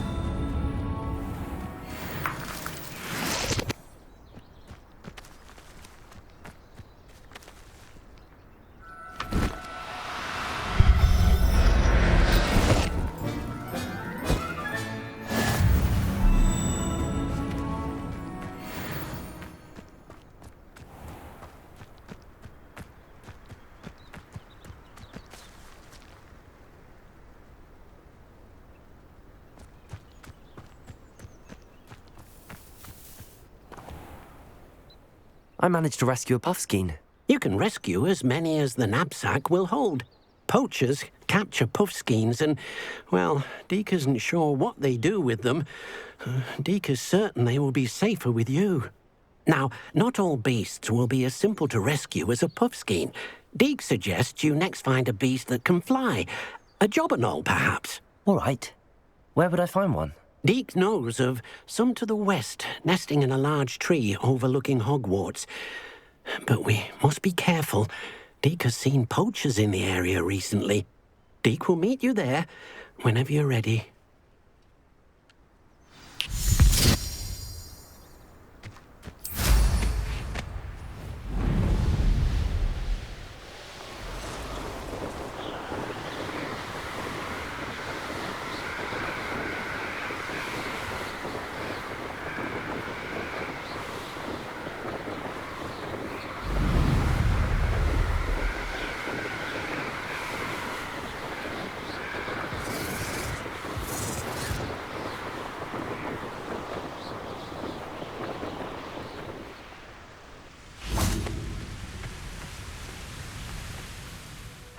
I managed to rescue a puffskein.
You can rescue as many as the knapsack will hold. Poachers capture puffskeins and, well, Deke isn't sure what they do with them. Deke is certain they will be safer with you. Now, not all beasts will be as simple to rescue as a puffskein. Deke suggests you next find a beast that can fly. A jobberknoll, perhaps.
All right. Where would I find one?
Deke knows of some to the west, nesting in a large tree overlooking Hogwarts. But we must be careful. Deke has seen poachers in the area recently. Deke will meet you there whenever you're ready.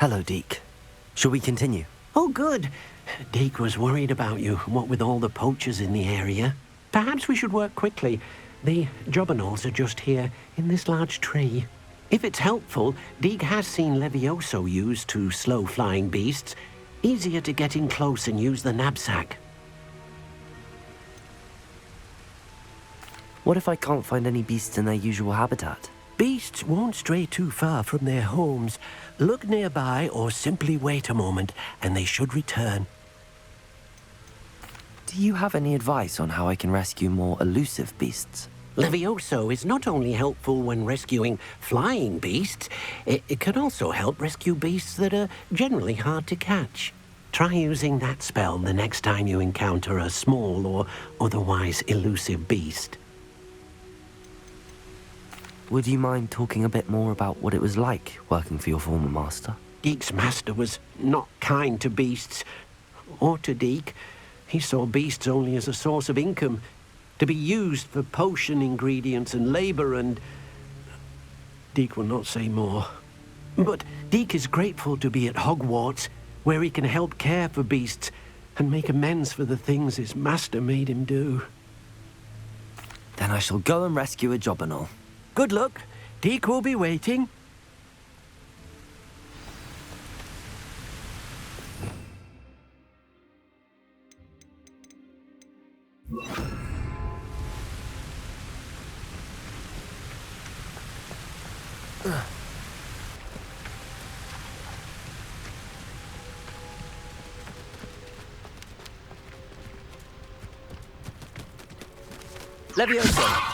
Hello, Deke. Shall we continue?
Oh, good. Deke was worried about you, what with all the poachers in the area. Perhaps we should work quickly. The jobberknolls are just here, in this large tree. If it's helpful, Deke has seen Levioso used to slow flying beasts. Easier to get in close and use the knapsack.
What if I can't find any beasts in their usual habitat?
Beasts won't stray too far from their homes. Look nearby or simply wait a moment, and they should return.
Do you have any advice on how I can rescue more elusive beasts?
Levioso is not only helpful when rescuing flying beasts, it can also help rescue beasts that are generally hard to catch. Try using that spell the next time you encounter a small or otherwise elusive beast.
Would you mind talking a bit more about what it was like working for your former master?
Deke's master was not kind to beasts, or to Deke. He saw beasts only as a source of income, to be used for potion ingredients and labor, and Deke will not say more. But Deke is grateful to be at Hogwarts, where he can help care for beasts and make amends for the things his master made him do.
Then I shall go and rescue a jobberknoll.
Good luck. Deke will be waiting.
Levioso!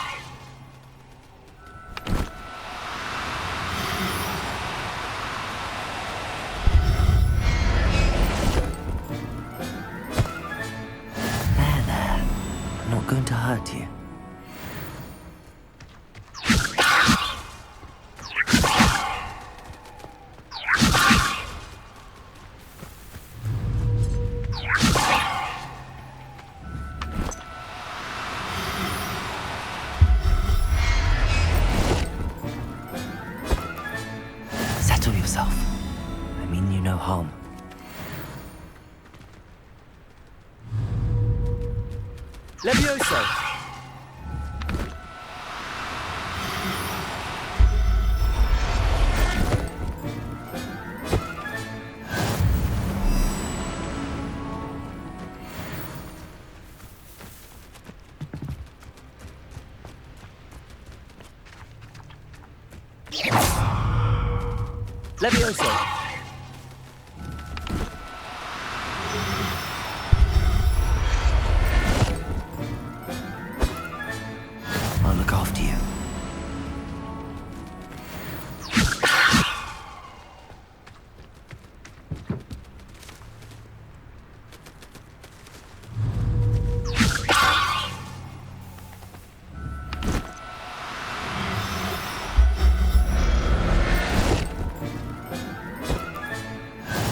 Going to hurt you. Settle yourself. I mean you no harm.
Levioso! Levioso!
I'll look after you.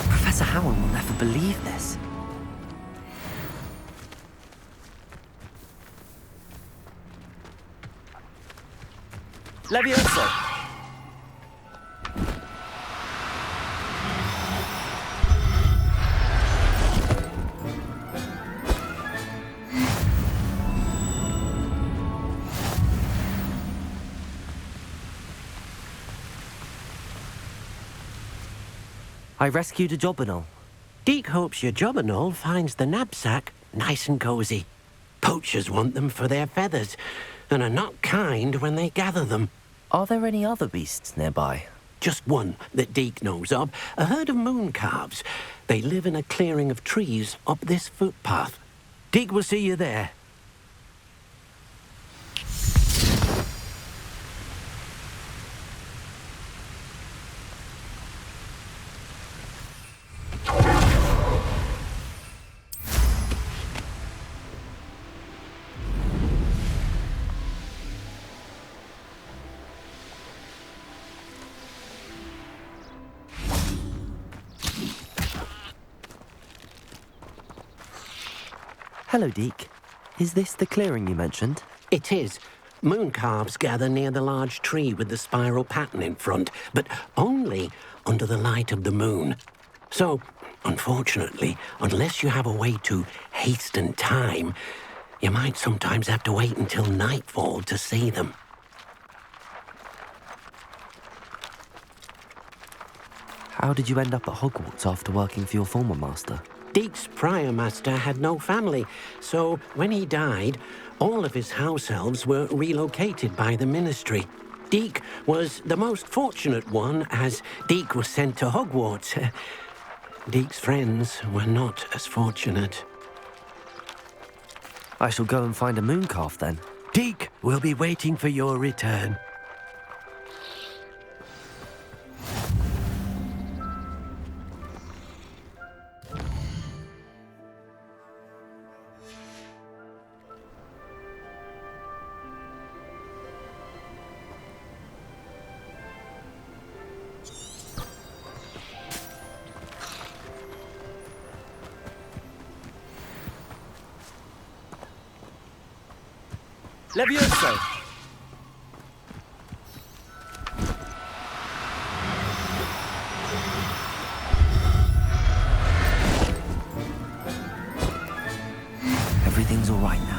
Professor Howard will never believe this.
Levioso!
I rescued a jobberknoll.
Deke hopes your jobberknoll finds the knapsack nice and cozy. Poachers want them for their feathers, and are not kind when they gather them.
Are there any other beasts nearby?
Just one that Deke knows of, a herd of moon calves. They live in a clearing of trees up this footpath. Deke will see you there.
Hello, Deke. Is this the clearing you mentioned?
It is. Moon calves gather near the large tree with the spiral pattern in front, but only under the light of the moon. So, unfortunately, unless you have a way to hasten time, you might sometimes have to wait until nightfall to see them.
How did you end up at Hogwarts after working for your former master?
Deke's prior master had no family, so when he died, all of his house elves were relocated by the ministry. Deke was the most fortunate one, as Deke was sent to Hogwarts. Deke's friends were not as fortunate.
I shall go and find a moon calf then.
Deke will be waiting for your return.
Levioso!
Everything's all right now.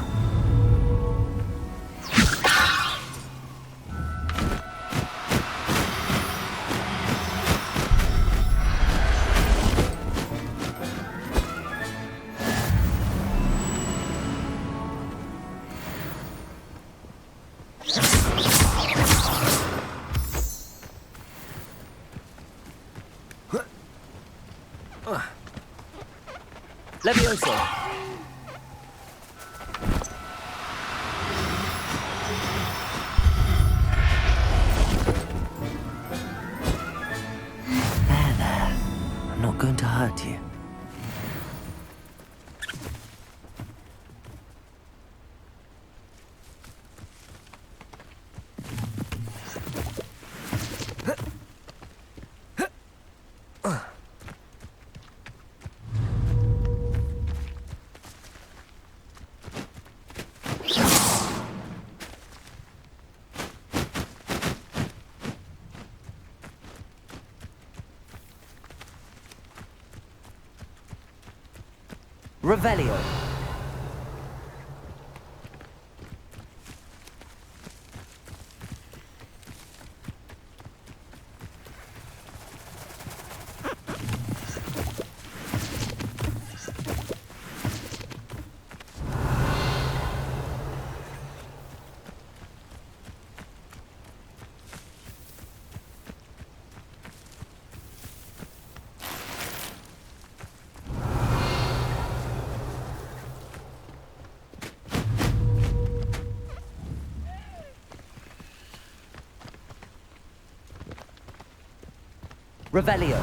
Levioso!
There. I'm not going to hurt you.
Revelio. Revelio.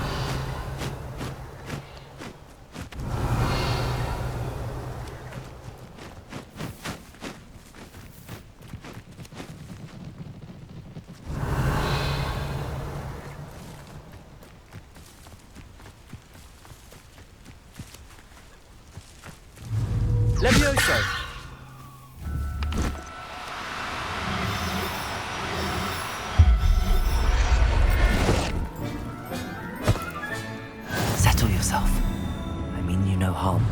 Levioso.
Settle yourself. I mean you no harm.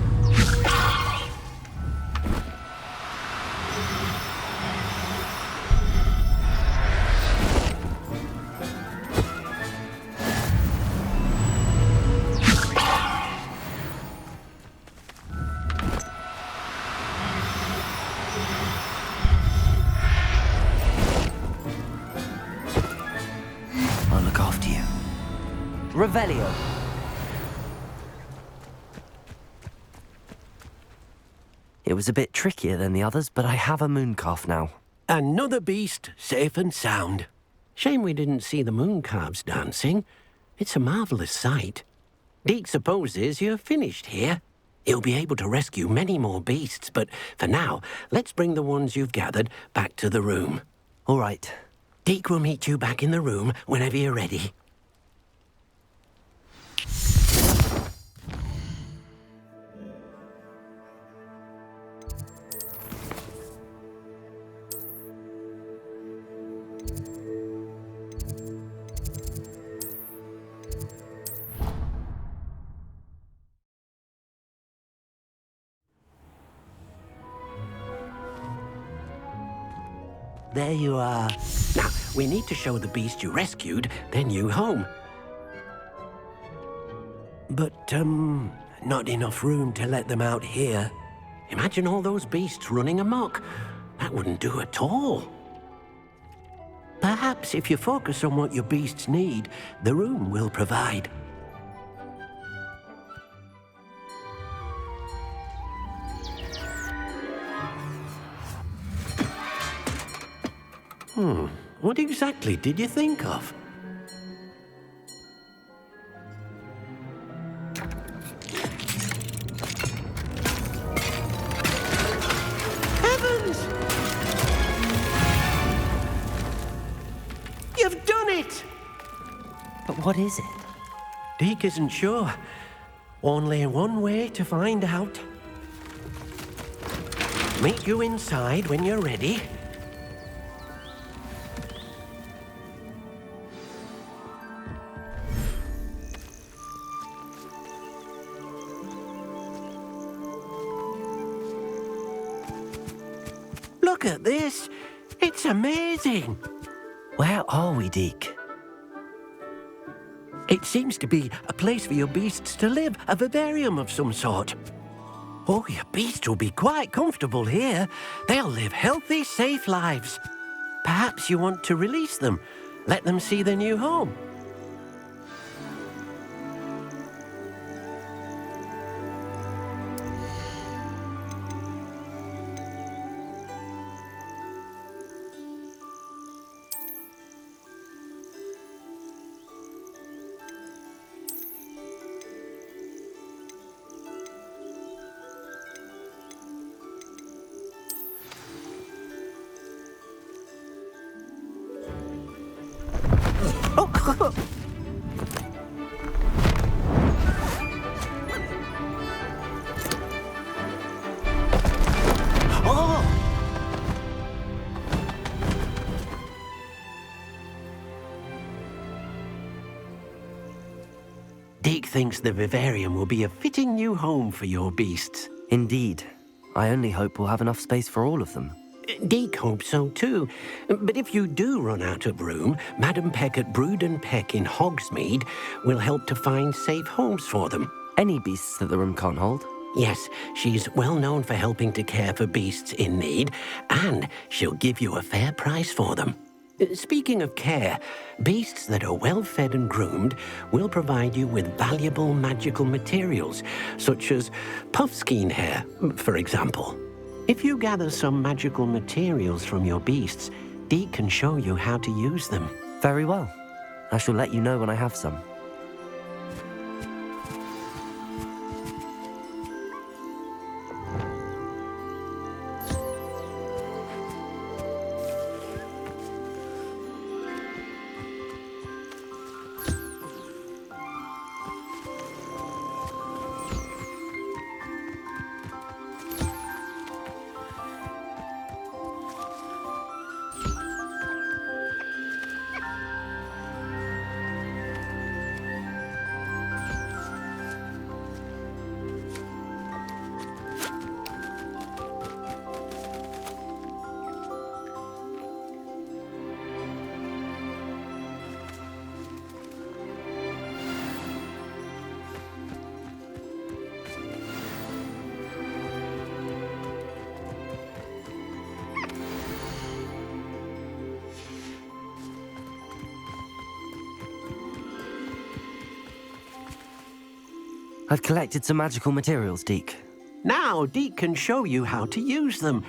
Revelio. It was a bit trickier than the others, but I have a mooncalf now.
Another beast, safe and sound. Shame we didn't see the mooncalves dancing. It's a marvellous sight. Deke supposes you're finished here. He'll be able to rescue many more beasts, but for now, let's bring the ones you've gathered back to the room.
All right.
Deke will meet you back in the room whenever you're ready. There you are. Now, we need to show the beast you rescued their new home. But, not enough room to let them out here. Imagine all those beasts running amok. That wouldn't do at all. Perhaps if you focus on what your beasts need, the room will provide. What exactly did you think of? Heavens! You've done it!
But what is it?
Deke isn't sure. Only one way to find out. Meet you inside when you're ready. Look at this. It's amazing.
Where are we, Deke?
It seems to be a place for your beasts to live, a vivarium of some sort. Oh, your beasts will be quite comfortable here. They'll live healthy, safe lives. Perhaps you want to release them, let them see their new home. Deke thinks the Vivarium will be a fitting new home for your beasts.
Indeed. I only hope we'll have enough space for all of them.
Deke hopes so too. But if you do run out of room, Madam Peck at Brood and Peck in Hogsmeade will help to find safe homes for them.
Any beasts that the room can't hold?
Yes, she's well known for helping to care for beasts in need, and she'll give you a fair price for them. Speaking of care, beasts that are well fed and groomed will provide you with valuable magical materials, such as puffskein hair, for example. If you gather some magical materials from your beasts, Deke can show you how to use them.
Very well. I shall let you know when I have some. I've collected some magical materials, Deke.
Now, Deke can show you how to use them.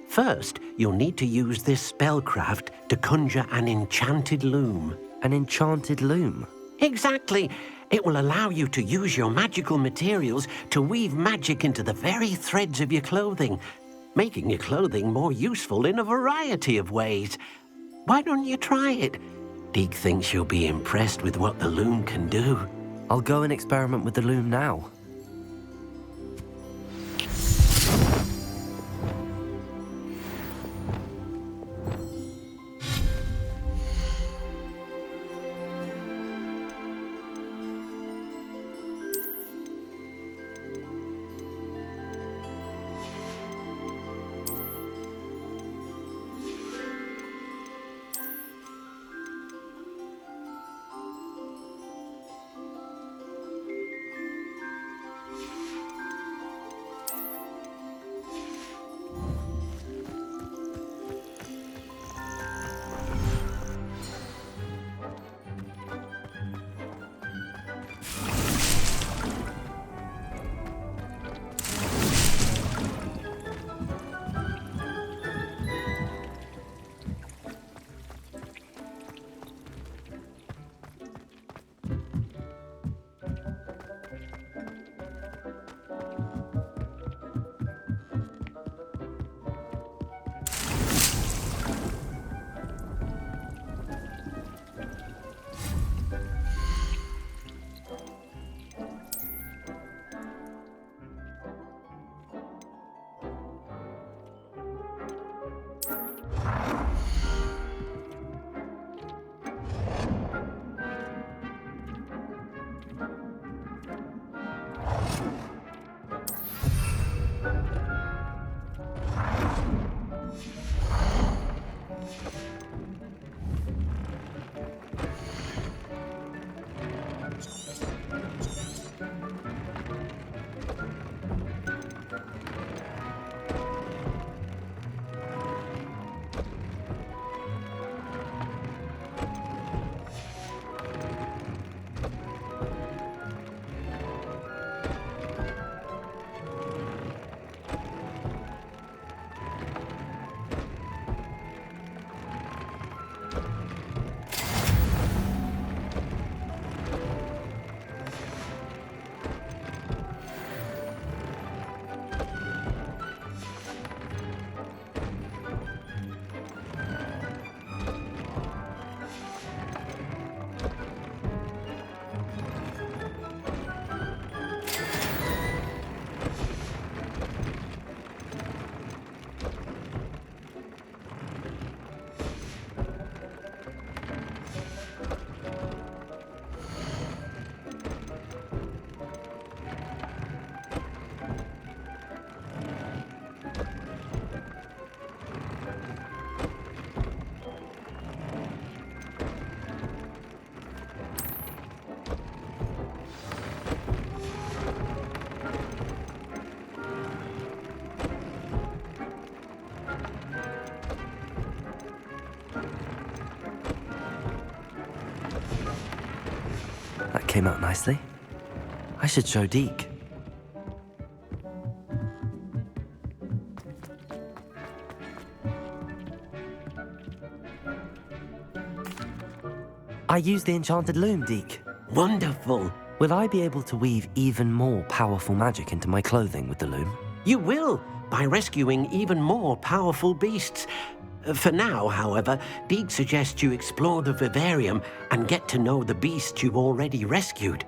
First, you'll need to use this spellcraft to conjure an enchanted loom.
An enchanted loom?
Exactly. It will allow you to use your magical materials to weave magic into the very threads of your clothing, making your clothing more useful in a variety of ways. Why don't you try it? Deke thinks you'll be impressed with what the loom can do.
I'll go and experiment with the loom now. That came out nicely. I should show Deke. I used the enchanted loom, Deke.
Wonderful.
Will I be able to weave even more powerful magic into my clothing with the loom?
You will, by rescuing even more powerful beasts. For now, however, Deke suggests you explore the Vivarium and get to know the beasts you've already rescued.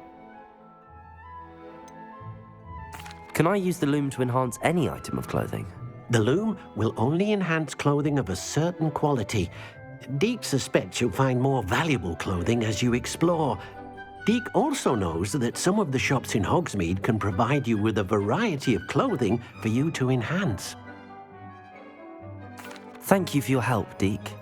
Can I use the loom to enhance any item of clothing?
The loom will only enhance clothing of a certain quality. Deke suspects you'll find more valuable clothing as you explore. Deke also knows that some of the shops in Hogsmeade can provide you with a variety of clothing for you to enhance.
Thank you for your help, Deke.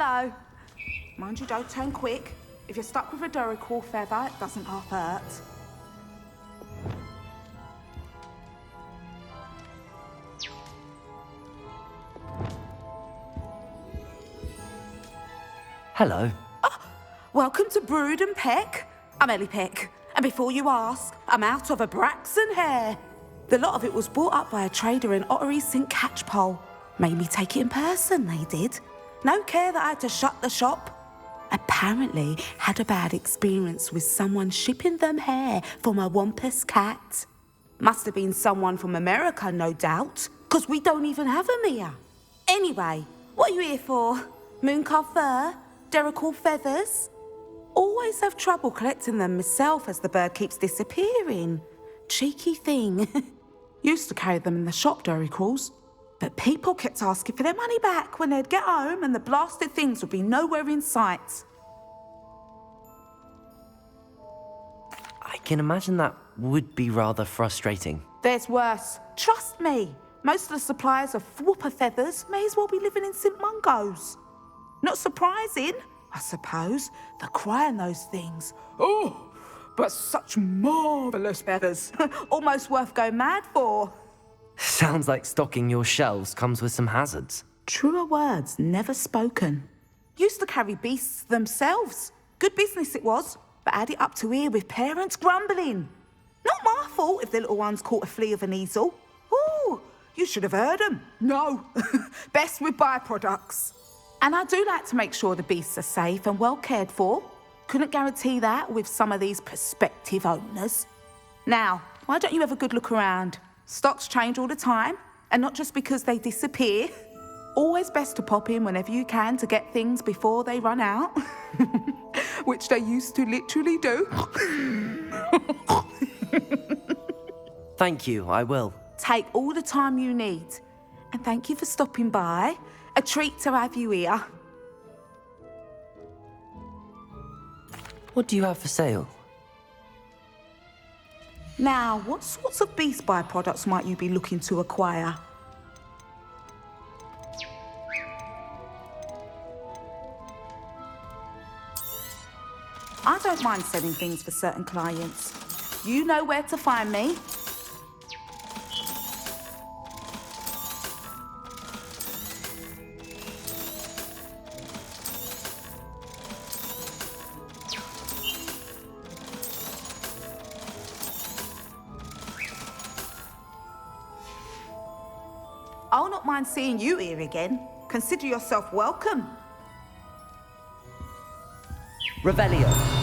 Hello. Mind you, don't turn quick. If you're stuck with a Duracell feather, it doesn't half hurt.
Hello.
Welcome to Brood and Peck. I'm Ellie Peck. And before you ask, I'm out of a Braxton hair. The lot of it was bought up by a trader in Ottery St. Catchpole. Made me take it in person, they did. No care that I had to shut the shop. Apparently had a bad experience with someone shipping them hair for my Wampus cat. Must have been someone from America, no doubt, because we don't even have them here. Anyway, what are you here for? Mooncarved fur? Duracell feathers? Always have trouble collecting them myself as the bird keeps disappearing. Cheeky thing. Used to carry them in the shop, Duracalls. But people kept asking for their money back when they'd get home and the blasted things would be nowhere in sight.
I can imagine that would be rather frustrating.
There's worse. Trust me. Most of the suppliers of whooper feathers may as well be living in St. Mungo's. Not surprising, I suppose, the cry on those things. Oh, but such marvellous feathers. Almost worth going mad for.
Sounds like stocking your shelves comes with some hazards.
Truer words never spoken. Used to carry beasts themselves. Good business it was, but add it up to here with parents grumbling. Not my fault if the little ones caught a flea of an easel. Ooh, you should have heard them. No, best with byproducts. And I do like to make sure the beasts are safe and well cared for. Couldn't guarantee that with some of these prospective owners. Now, why don't you have a good look around? Stocks change all the time, and not just because they disappear. Always best to pop in whenever you can to get things before they run out. Which they used to literally do.
Thank you, I will.
Take all the time you need. And thank you for stopping by. A treat to have you here.
What do you have for sale?
Now, what sorts of beast byproducts might you be looking to acquire? I don't mind selling things for certain clients. You know where to find me. I'll not mind seeing you here again. Consider yourself welcome.
Revelio.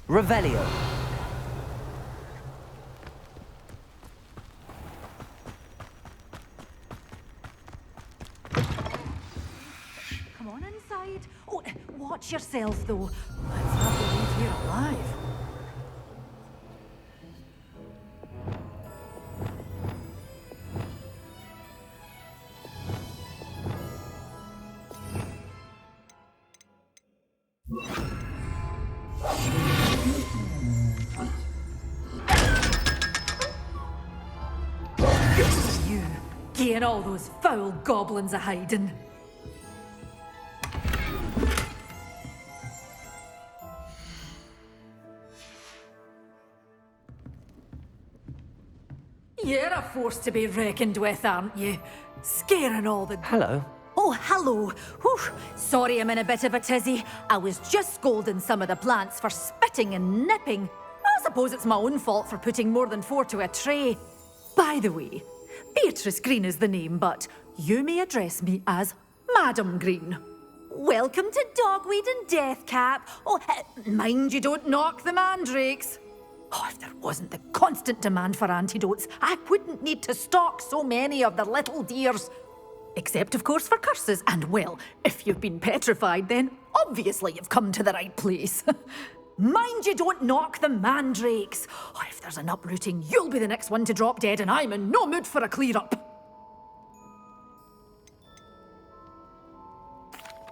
Revelio.
Come on inside. Oh, watch yourself, though. Let's not believe you're alive. You. Portkey and all those foul goblins a hiding. You're a force to be reckoned with, aren't you? Scaring all the...
Hello.
Oh, hello. Whew. Sorry I'm in a bit of a tizzy. I was just scolding some of the plants for spitting and nipping. I suppose it's my own fault for putting more than 4 to a tray. By the way, Beatrice Green is the name, but you may address me as Madam Green. Welcome to Dogweed and Deathcap. Oh, mind you don't knock the mandrakes. Oh, if there wasn't the constant demand for antidotes, I wouldn't need to stock so many of the little dears. Except, of course, for curses. And, well, if you've been petrified, then obviously you've come to the right place. Mind you don't knock the mandrakes. Oh, if there's an uprooting, you'll be the next one to drop dead, and I'm in no mood for a clear-up.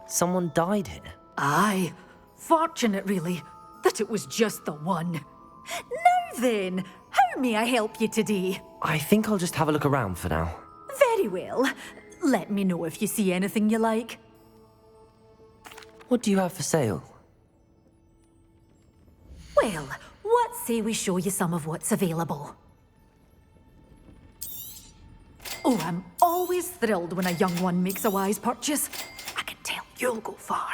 Someone died here?
Aye. Fortunate, really, that it was just the one. Now then, how may I help you today?
I think I'll just have a look around for now.
Very well. Let me know if you see anything you like.
What do you have for sale?
Well, what say we show you some of what's available? Oh, I'm always thrilled when a young one makes a wise purchase. I can tell you'll go far.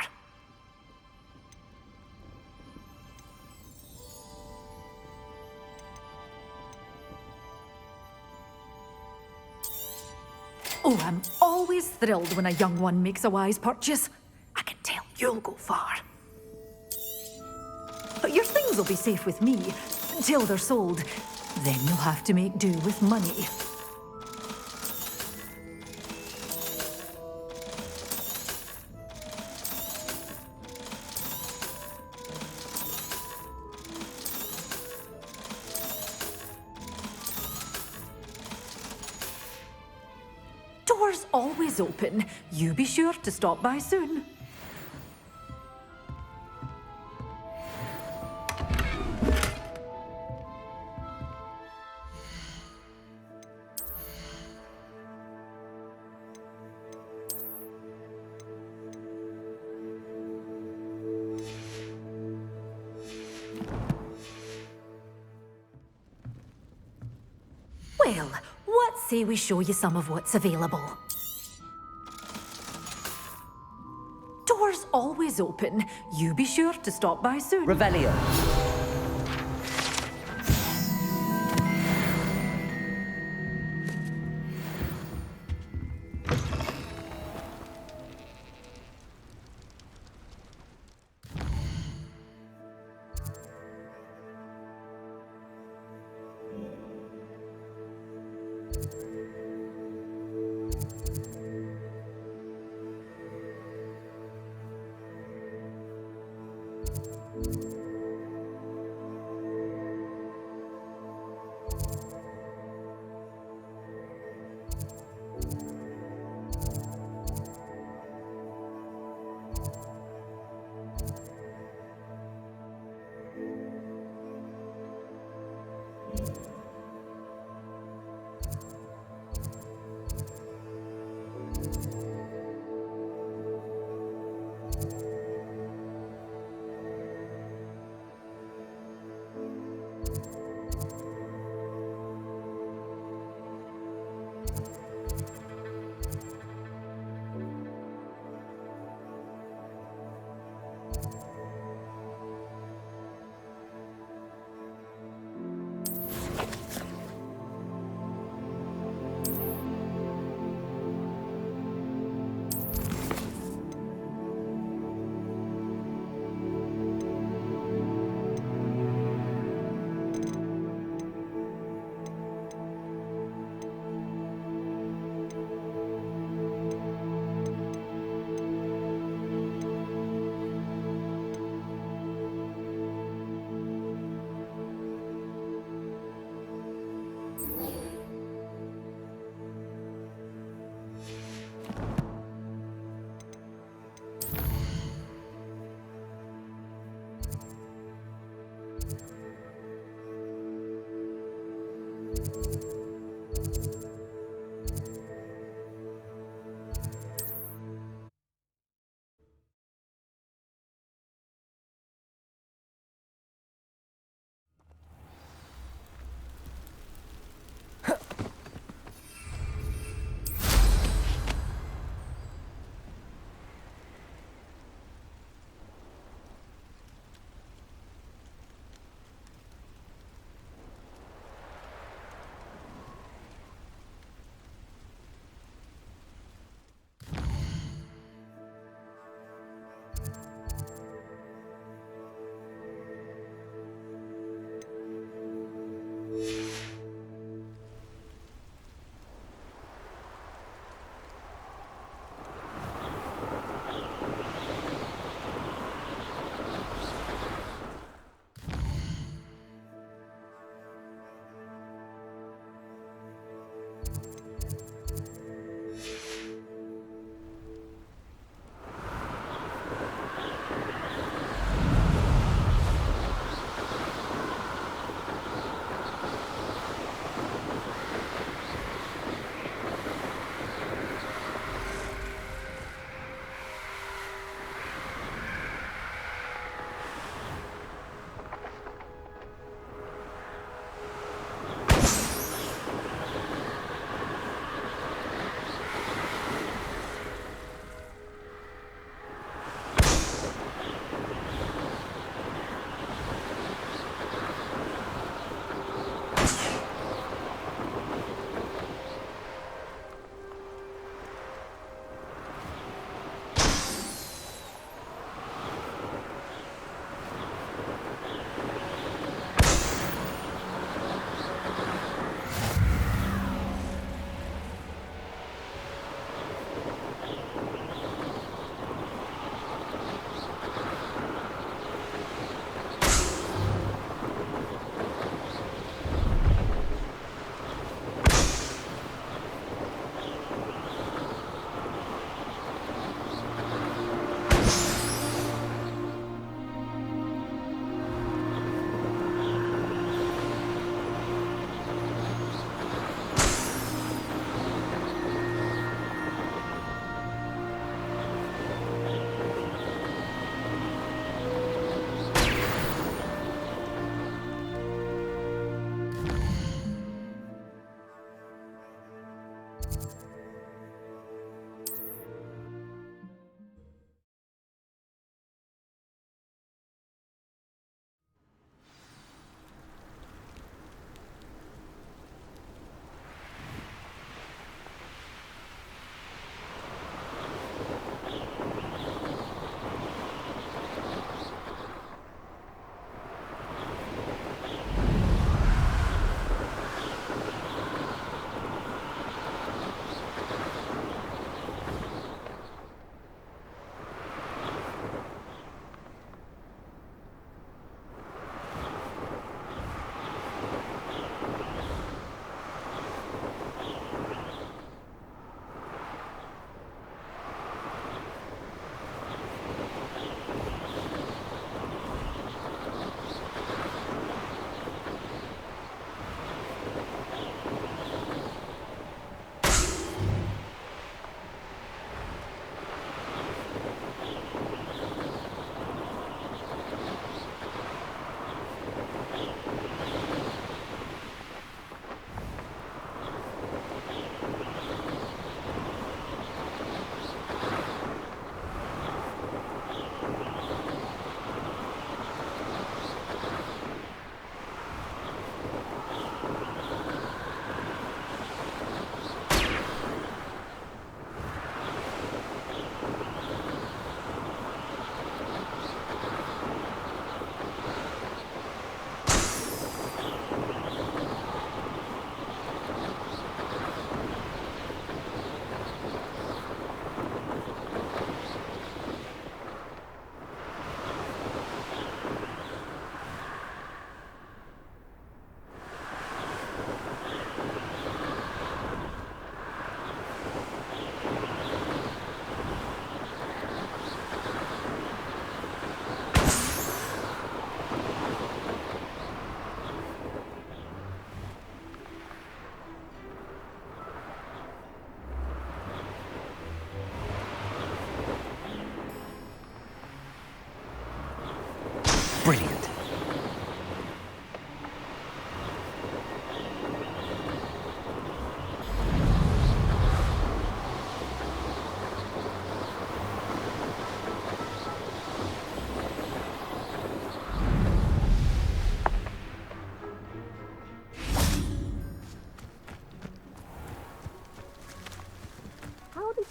Oh, I'm always thrilled when a young one makes a wise purchase. I can tell you'll go far. But your things will be safe with me until they're sold. Then you'll have to make do with money. Doors always open. You be sure to stop by soon. Well, what say we show you some of what's available? Doors always open. You be sure to stop by soon.
Revelio.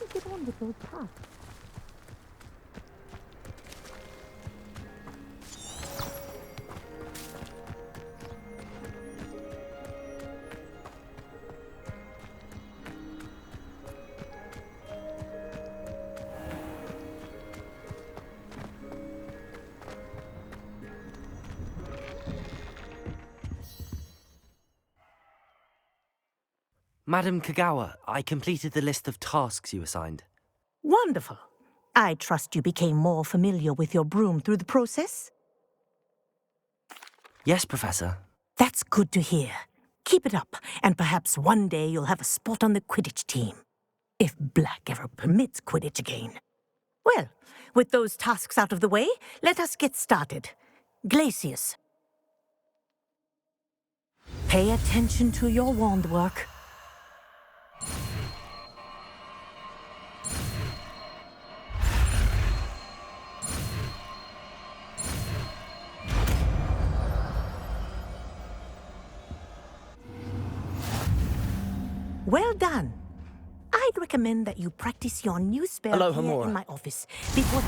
to get on with those tasks.
Madam Kagawa, I completed the list of tasks you assigned.
Wonderful. I trust you became more familiar with your broom through the process?
Yes, Professor.
That's good to hear. Keep it up, and perhaps one day you'll have a spot on the Quidditch team. If Black ever permits Quidditch again. Well, with those tasks out of the way, let us get started. Glacius. Pay attention to your wand work. Well done. I'd recommend that you practice your new spell
Aloha
here
Mora.
in my office before...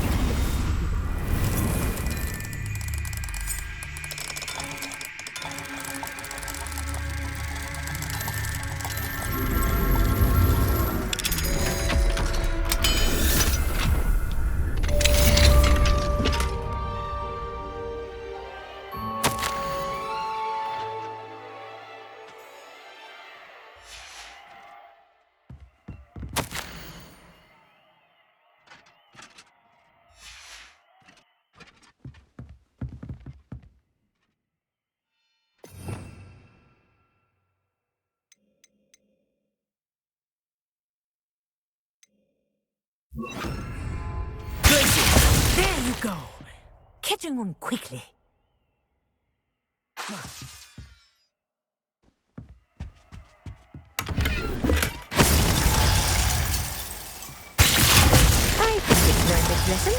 There you go. Catching on quickly. I think you've learned this lesson,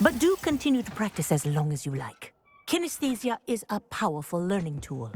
but do continue to practice as long as you like. Kinesthesia is a powerful learning tool.